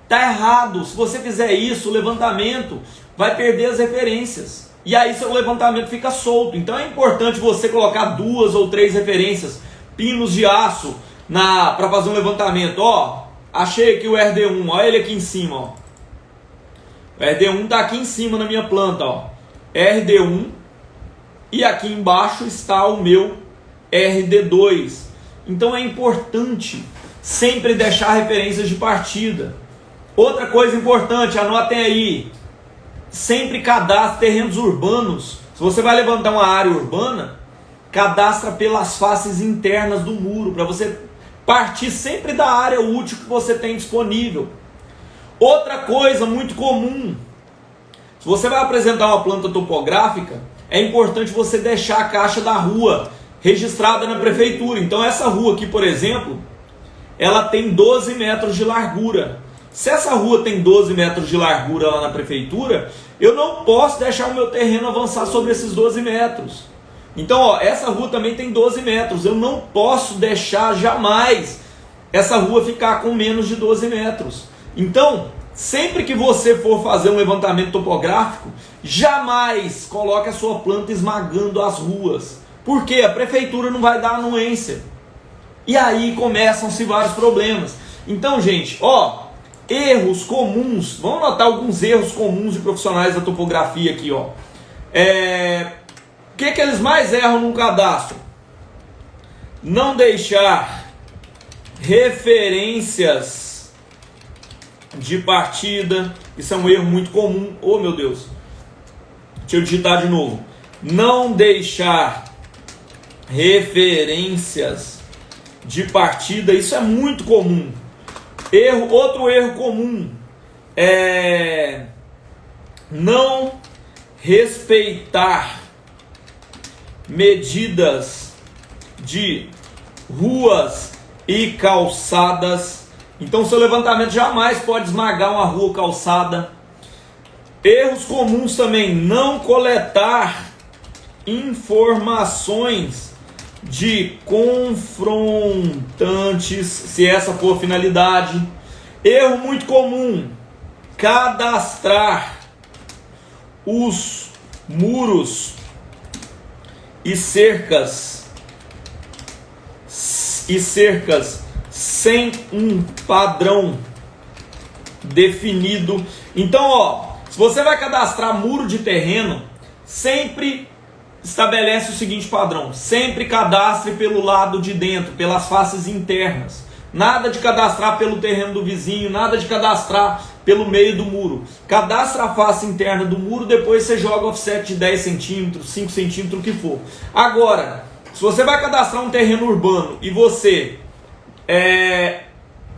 A: Tá errado. Se você fizer isso, o levantamento vai perder as referências. E aí seu levantamento fica solto. Então é importante você colocar 2 ou 3 referências, pinos de aço, para fazer um levantamento. Ó, achei aqui o RD1, olha ele aqui em cima, ó. O RD1 está aqui em cima na minha planta, ó. RD1, e aqui embaixo está o meu RD2. Então é importante sempre deixar referências de partida. Outra coisa importante, anotem aí, sempre cadastre terrenos urbanos. Se você vai levantar uma área urbana, cadastra pelas faces internas do muro, para você partir sempre da área útil que você tem disponível. Outra coisa muito comum, se você vai apresentar uma planta topográfica, é importante você deixar a caixa da rua registrada na prefeitura. Então essa rua aqui, por exemplo, ela tem 12 metros de largura. Se essa rua tem 12 metros de largura lá na prefeitura, eu não posso deixar o meu terreno avançar sobre esses 12 metros. Então, ó, essa rua também tem 12 metros. Eu não posso deixar jamais essa rua ficar com menos de 12 metros. Então, sempre que você for fazer um levantamento topográfico, jamais coloque a sua planta esmagando as ruas. Porque a prefeitura não vai dar anuência. E aí começam-se vários problemas. Então, gente, ó, erros comuns. Vamos notar alguns erros comuns de profissionais da topografia aqui, ó. O que eles mais erram num cadastro? Não deixar referências de partida. Isso é um erro muito comum. Oh, meu Deus. Deixa eu digitar de novo. Não deixar referências de partida. Isso é muito comum. Outro erro comum é não respeitar medidas de ruas e calçadas. Então seu levantamento jamais pode esmagar uma rua ou calçada. Erros comuns também, não coletar informações de confrontantes, se essa for a finalidade. Erro muito comum, cadastrar os muros e cercas sem um padrão definido. Então, ó, se você vai cadastrar muro de terreno, sempre estabelece o seguinte padrão: sempre cadastre pelo lado de dentro, pelas faces internas. Nada de cadastrar pelo terreno do vizinho, nada de cadastrar pelo meio do muro. Cadastra a face interna do muro, depois você joga offset de 10 centímetros, 5 centímetros, o que for. Agora, se você vai cadastrar um terreno urbano e você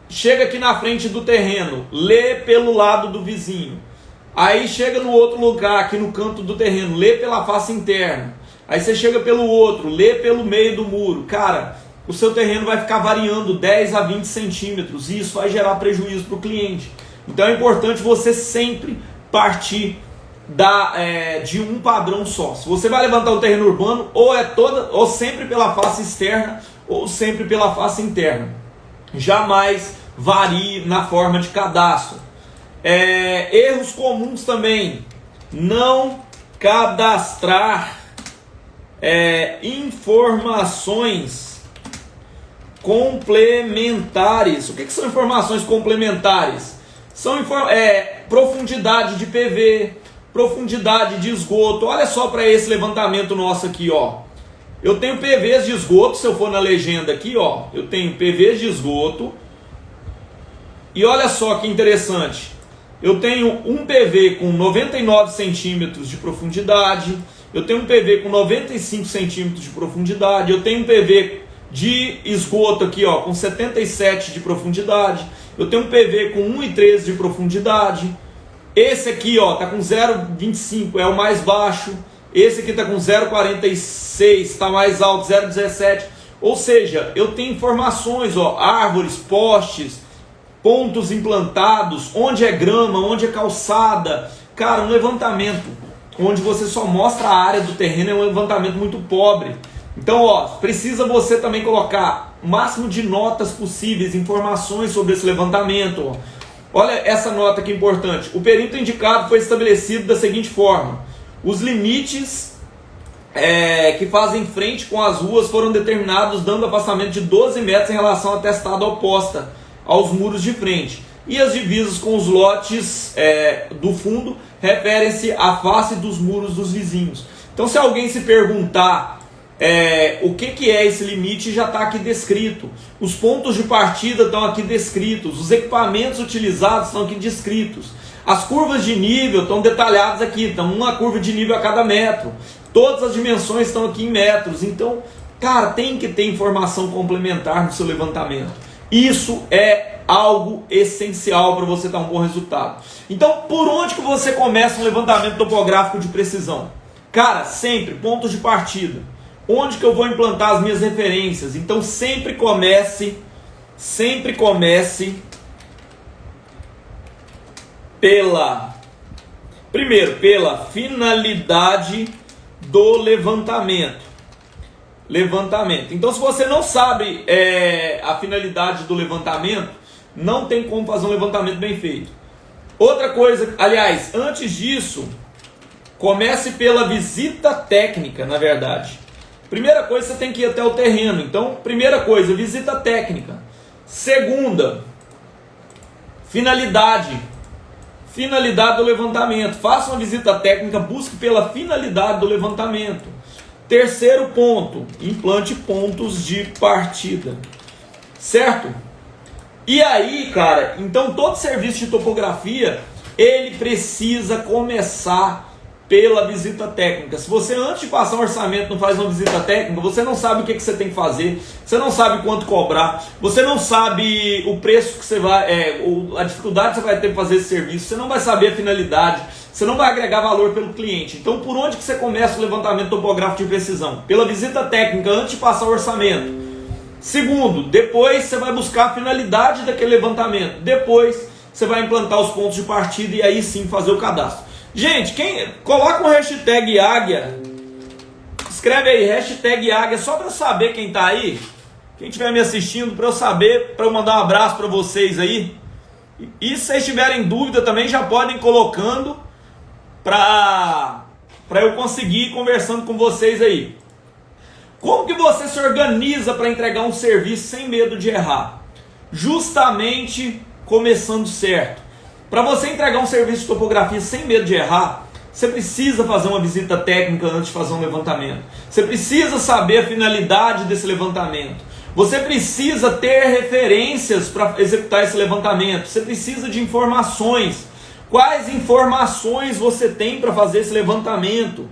A: chega aqui na frente do terreno, lê pelo lado do vizinho, aí chega no outro lugar, aqui no canto do terreno, lê pela face interna, aí você chega pelo outro, lê pelo meio do muro, cara, o seu terreno vai ficar variando 10 a 20 centímetros e isso vai gerar prejuízo para o cliente. Então é importante você sempre partir de um padrão só. Se você vai levantar um terreno urbano, ou sempre pela face externa, ou sempre pela face interna. Jamais varie na forma de cadastro. Erros comuns também: não cadastrar informações complementares. O que são informações complementares? São profundidade de PV, profundidade de esgoto. Olha só para esse levantamento nosso aqui, ó. Eu tenho PVs de esgoto, se eu for na legenda aqui, ó, eu tenho PVs de esgoto. E olha só que interessante. eu tenho um PV com 99 centímetros de profundidade, eu tenho um PV com 95 centímetros de profundidade, eu tenho um PV de esgoto aqui, ó, com 77 de profundidade, eu tenho um PV com 1,13 de profundidade, esse aqui, ó, tá com 0,25, é o mais baixo, esse aqui tá com 0,46, tá mais alto, 0,17, ou seja, eu tenho informações, ó, árvores, postes, pontos implantados, onde é grama, onde é calçada. Cara, um levantamento onde você só mostra a área do terreno é um levantamento muito pobre. Então, ó, precisa você também colocar o máximo de notas possíveis, informações sobre esse levantamento. Ó. Olha essa nota que é importante. O perímetro indicado foi estabelecido da seguinte forma: os limites que fazem frente com as ruas foram determinados dando afastamento de 12 metros em relação à testada oposta aos muros de frente. E as divisas com os lotes do fundo referem-se à face dos muros dos vizinhos. Então, se alguém se perguntar o que é esse limite, já está aqui descrito. Os pontos de partida estão aqui descritos. Os equipamentos utilizados estão aqui descritos. As curvas de nível estão detalhadas aqui. Então, uma curva de nível a cada metro. Todas as dimensões estão aqui em metros. Então, cara, tem que ter informação complementar no seu levantamento. Isso é algo essencial para você dar um bom resultado. Então, por onde que você começa um levantamento topográfico de precisão? Cara, sempre pontos de partida. Onde que eu vou implantar as minhas referências? Então, sempre comece primeiro, pela finalidade do levantamento. Então, se você não sabe a finalidade do levantamento, não tem como fazer um levantamento bem feito. Outra coisa, aliás, antes disso, comece pela visita técnica, na verdade. Primeira coisa, você tem que ir até o terreno. Então, primeira coisa, visita técnica. Segunda, finalidade do levantamento. Faça uma visita técnica, busque pela finalidade do levantamento. Terceiro ponto, implante pontos de partida, certo? E aí, cara, então todo serviço de topografia, ele precisa começar pela visita técnica. Se você antes de passar um orçamento não faz uma visita técnica, você não sabe o que você tem que fazer, você não sabe quanto cobrar, você não sabe o preço que você vai, a dificuldade que você vai ter para fazer esse serviço, você não vai saber a finalidade, você não vai agregar valor pelo cliente. Então, por onde que você começa o levantamento topográfico de precisão? Pela visita técnica, antes de passar o orçamento. Segundo, depois você vai buscar a finalidade daquele levantamento. Depois, você vai implantar os pontos de partida e aí sim fazer o cadastro. Gente, coloca o hashtag Águia. Escreve aí, hashtag Águia, só para eu saber quem está aí. Quem estiver me assistindo, para eu saber, para eu mandar um abraço para vocês aí. E se vocês tiverem dúvida também, já podem ir colocando para eu conseguir ir conversando com vocês aí. Como que você se organiza para entregar um serviço sem medo de errar? Justamente começando certo. Para você entregar um serviço de topografia sem medo de errar, você precisa fazer uma visita técnica antes de fazer um levantamento. Você precisa saber a finalidade desse levantamento. Você precisa ter referências para executar esse levantamento. Você precisa de informações. Quais informações você tem para fazer esse levantamento?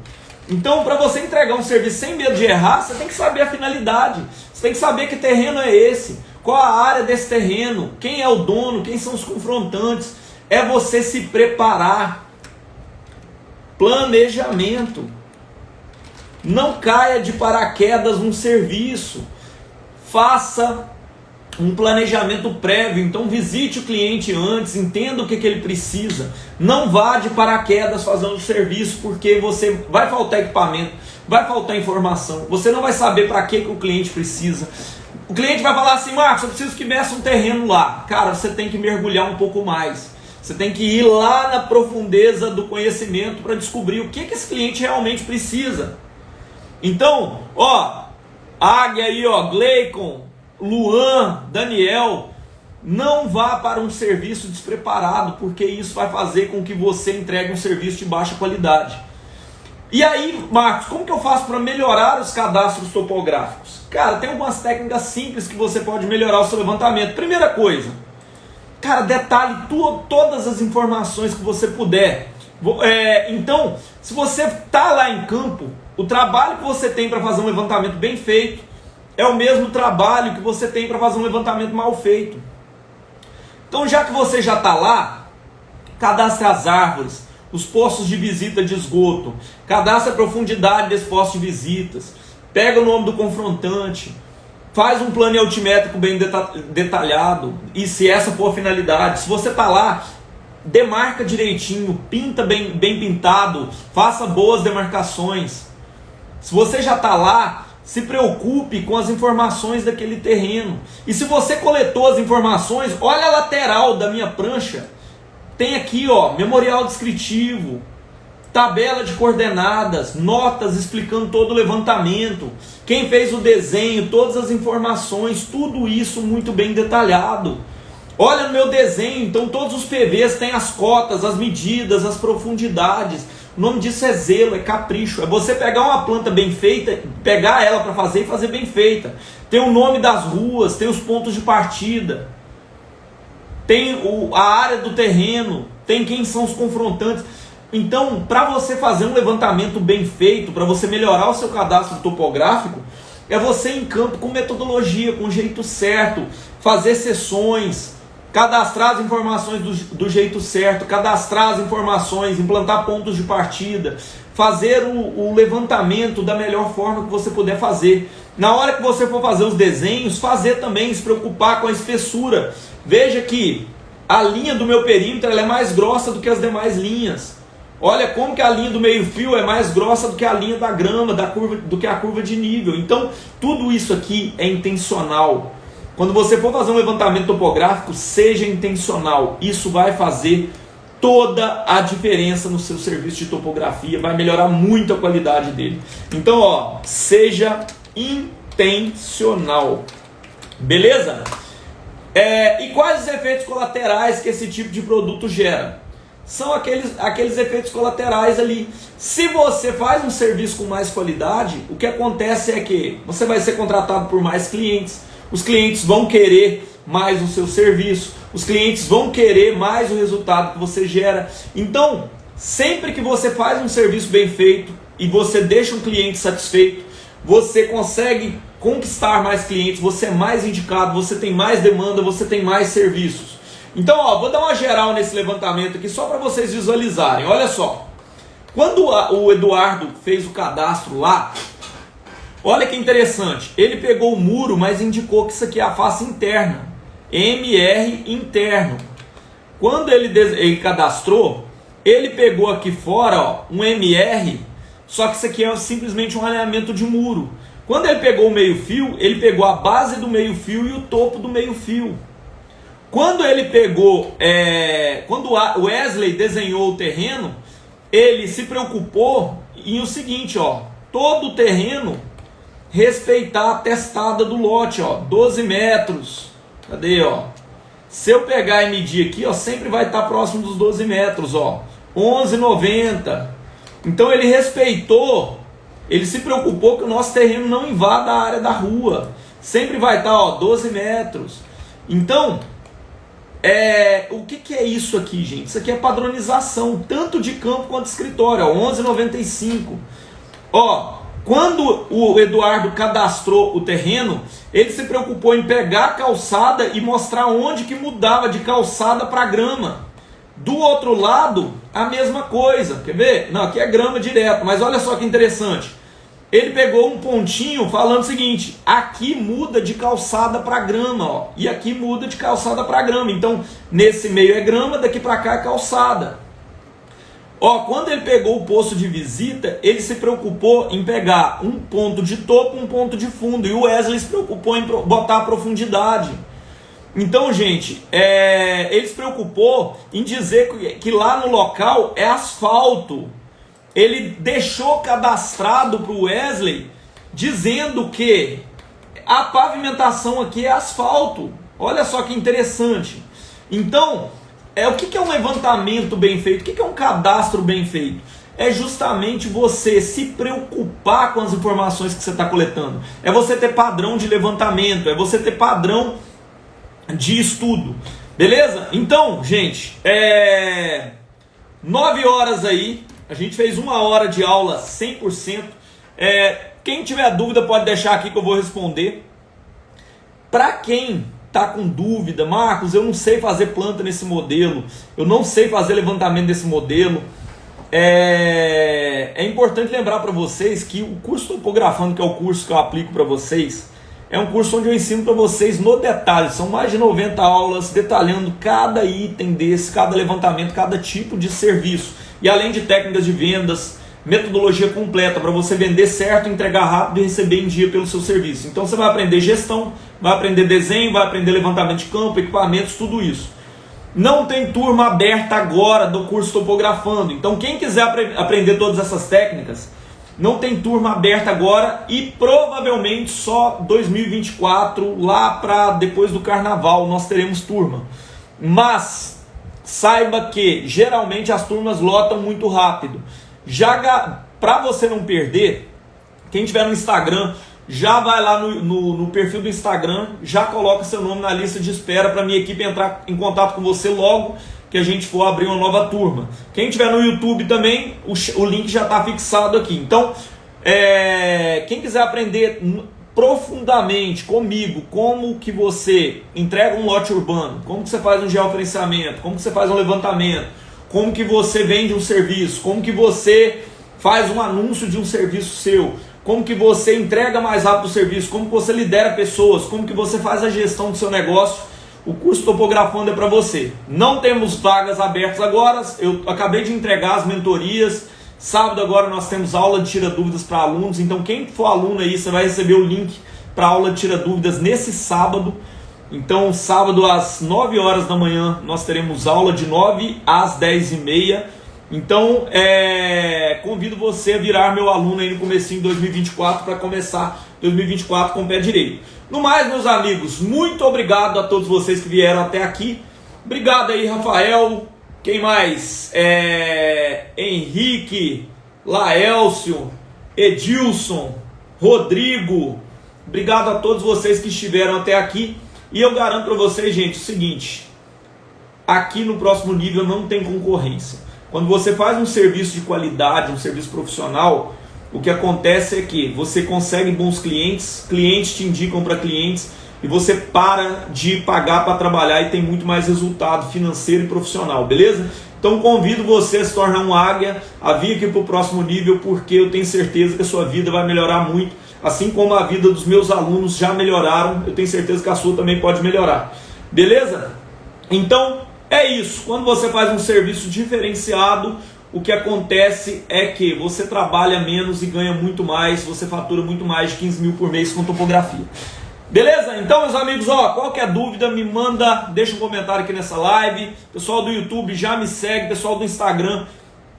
A: Então, para você entregar um serviço sem medo de errar, você tem que saber a finalidade. Você tem que saber que terreno é esse, qual a área desse terreno, quem é o dono, quem são os confrontantes. É você se preparar. Planejamento. Não caia de paraquedas num serviço. Faça um planejamento prévio. Então visite o cliente antes, entenda o que ele precisa. Não vá de paraquedas fazendo o serviço, porque você vai faltar equipamento, vai faltar informação. Você não vai saber para que o cliente precisa. O cliente vai falar assim: Marcos, eu preciso que meça um terreno lá. Cara, você tem que mergulhar um pouco mais. Você tem que ir lá na profundeza do conhecimento para descobrir o que esse cliente realmente precisa. Então, ó, Águia aí, ó, Gleicon, Luan, Daniel, não vá para um serviço despreparado, porque isso vai fazer com que você entregue um serviço de baixa qualidade. E aí, Marcos, como que eu faço para melhorar os cadastros topográficos? Cara, tem algumas técnicas simples que você pode melhorar o seu levantamento. Primeira coisa, Cara, detalhe todas as informações que você puder. Então, se você está lá em campo, o trabalho que você tem para fazer um levantamento bem feito é o mesmo trabalho que você tem para fazer um levantamento mal feito. Então, já que você já está lá, cadastre as árvores, os postos de visita de esgoto, cadastre a profundidade desse posto de visitas, pega o nome do confrontante, faz um plano altimétrico bem detalhado, e se essa for a finalidade, se você está lá, demarca direitinho, pinta bem pintado, faça boas demarcações. Se você já está lá, se preocupe com as informações daquele terreno. E se você coletou as informações, olha a lateral da minha prancha, tem aqui, ó, memorial descritivo, tabela de coordenadas, notas explicando todo o levantamento, quem fez o desenho, todas as informações, tudo isso muito bem detalhado. Olha no meu desenho, então todos os PVs têm as cotas, as medidas, as profundidades. O nome disso é zelo, é capricho. É você pegar uma planta bem feita, pegar ela para fazer e fazer bem feita. Tem o nome das ruas, tem os pontos de partida, tem a área do terreno, tem quem são os confrontantes. Então, para você fazer um levantamento bem feito, para você melhorar o seu cadastro topográfico, é você em campo com metodologia, com o jeito certo, fazer sessões, cadastrar as informações do jeito certo, cadastrar as informações, implantar pontos de partida, fazer o levantamento da melhor forma que você puder fazer. Na hora que você for fazer os desenhos, fazer também, se preocupar com a espessura. Veja que a linha do meu perímetro ela é mais grossa do que as demais linhas. Olha como que a linha do meio-fio é mais grossa do que a linha da grama, do que a curva de nível. Então, tudo isso aqui é intencional. Quando você for fazer um levantamento topográfico, seja intencional. Isso vai fazer toda a diferença no seu serviço de topografia, vai melhorar muito a qualidade dele. Então, ó, seja intencional. Beleza? E quais os efeitos colaterais que esse tipo de produto gera? São aqueles efeitos colaterais ali. Se você faz um serviço com mais qualidade, o que acontece é que você vai ser contratado por mais clientes. Os clientes vão querer mais o seu serviço. Os clientes vão querer mais o resultado que você gera. Então, sempre que você faz um serviço bem feito e você deixa um cliente satisfeito, você consegue conquistar mais clientes, você é mais indicado, você tem mais demanda, você tem mais serviços. Então, ó, vou dar uma geral nesse levantamento aqui só para vocês visualizarem. Olha só, quando o Eduardo fez o cadastro lá, olha que interessante, ele pegou o muro, mas indicou que isso aqui é a face interna, MR interno. Quando ele cadastrou, ele pegou aqui fora, ó, um MR, só que isso aqui é simplesmente um alinhamento de muro. Quando ele pegou o meio-fio, ele pegou a base do meio-fio e o topo do meio-fio. Quando ele pegou, quando o Wesley desenhou o terreno, ele se preocupou em o seguinte, ó, todo o terreno respeitar a testada do lote, ó, 12 metros. Cadê, ó? Se eu pegar e medir aqui, ó, sempre vai estar próximo dos 12 metros, ó, 11,90. Então ele respeitou, ele se preocupou que o nosso terreno não invada a área da rua. Sempre vai estar, ó, 12 metros. Então, o que é isso aqui, gente? Isso aqui é padronização, tanto de campo quanto de escritório, ó, 11,95. Ó, quando o Eduardo cadastrou o terreno, ele se preocupou em pegar a calçada e mostrar onde que mudava de calçada para grama. Do outro lado, a mesma coisa. Quer ver? Não, aqui é grama direto, mas olha só que interessante. Ele pegou um pontinho falando o seguinte, aqui muda de calçada para grama, ó, e aqui muda de calçada para grama. Então, nesse meio é grama, daqui para cá é calçada. Ó, quando ele pegou o posto de visita, ele se preocupou em pegar um ponto de topo, um ponto de fundo, e o Wesley se preocupou em botar a profundidade. Então, gente, ele se preocupou em dizer que lá no local é asfalto. Ele deixou cadastrado para o Wesley dizendo que a pavimentação aqui é asfalto. Olha só que interessante. Então, o que é um levantamento bem feito? O que é um cadastro bem feito? É justamente você se preocupar com as informações que você está coletando. É você ter padrão de levantamento, é você ter padrão de estudo. Beleza? Então, gente, 9 horas aí, a gente fez 1 hora de aula 100%. Quem tiver dúvida pode deixar aqui que eu vou responder. Para quem tá com dúvida, Marcos, eu não sei fazer planta nesse modelo, eu não sei fazer levantamento desse modelo, é importante lembrar para vocês que o curso Topografando, que é o curso que eu aplico para vocês, é um curso onde eu ensino para vocês no detalhe. São mais de 90 aulas detalhando cada item desse, cada levantamento, cada tipo de serviço. E além de técnicas de vendas, metodologia completa para você vender certo, entregar rápido e receber em dia pelo seu serviço. Então você vai aprender gestão, vai aprender desenho, vai aprender levantamento de campo, equipamentos, tudo isso. Não tem turma aberta agora do curso Topografando. Então quem quiser aprender todas essas técnicas, não tem turma aberta agora e provavelmente só 2024, lá para depois do carnaval, nós teremos turma. Mas saiba que geralmente as turmas lotam muito rápido. Para você não perder, quem tiver no Instagram, já vai lá no perfil do Instagram, já coloca seu nome na lista de espera para minha equipe entrar em contato com você logo que a gente for abrir uma nova turma. Quem tiver no YouTube também, o link já está fixado aqui. Então, quem quiser aprender profundamente comigo como que você entrega um lote urbano, como que você faz um georreferenciamento, como que você faz um levantamento, como que você vende um serviço, como que você faz um anúncio de um serviço seu, como que você entrega mais rápido o serviço, como que você lidera pessoas, como que você faz a gestão do seu negócio. O curso Topografando é para você. Não temos vagas abertas agora, eu acabei de entregar as mentorias. Sábado agora nós temos aula de tira dúvidas para alunos, então quem for aluno aí, você vai receber o link para a aula de tira dúvidas nesse sábado. Então sábado às 9 horas da manhã nós teremos aula de 9 às 10h30. Então convido você a virar meu aluno aí no comecinho de 2024 para começar 2024 com o pé direito. No mais, meus amigos, muito obrigado a todos vocês que vieram até aqui. Obrigado aí, Rafael. Quem mais? Henrique, Laelcio, Edilson, Rodrigo. Obrigado a todos vocês que estiveram até aqui. E eu garanto para vocês, gente, o seguinte: aqui no próximo nível não tem concorrência. Quando você faz um serviço de qualidade, um serviço profissional, o que acontece é que você consegue bons clientes, clientes te indicam para clientes e você para de pagar para trabalhar e tem muito mais resultado financeiro e profissional, beleza? Então convido você a se tornar um águia, a vir aqui para o próximo nível, porque eu tenho certeza que a sua vida vai melhorar muito, assim como a vida dos meus alunos já melhoraram, eu tenho certeza que a sua também pode melhorar, beleza? Então é isso, quando você faz um serviço diferenciado, o que acontece é que você trabalha menos e ganha muito mais, você fatura muito mais de 15 mil por mês com topografia. Beleza? Então, meus amigos, qualquer dúvida me manda, deixa um comentário aqui nessa live. Pessoal do YouTube já me segue, pessoal do Instagram,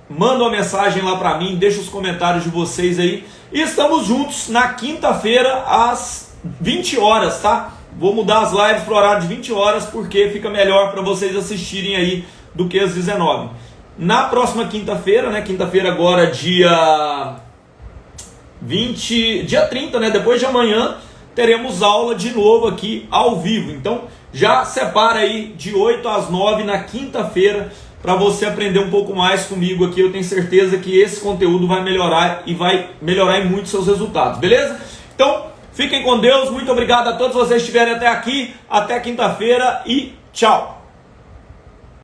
A: manda uma mensagem lá pra mim, deixa os comentários de vocês aí. E estamos juntos na quinta-feira às 20 horas, tá? Vou mudar as lives para o horário de 20 horas porque fica melhor para vocês assistirem aí do que às 19. Na próxima quinta-feira, né? Quinta-feira agora, dia 30, né? Depois de amanhã, teremos aula de novo aqui ao vivo. Então, já separa aí de 8 às 9 na quinta-feira para você aprender um pouco mais comigo aqui. Eu tenho certeza que esse conteúdo vai melhorar e vai melhorar em muito seus resultados, beleza? Então, fiquem com Deus. Muito obrigado a todos vocês que estiverem até aqui. Até quinta-feira e tchau!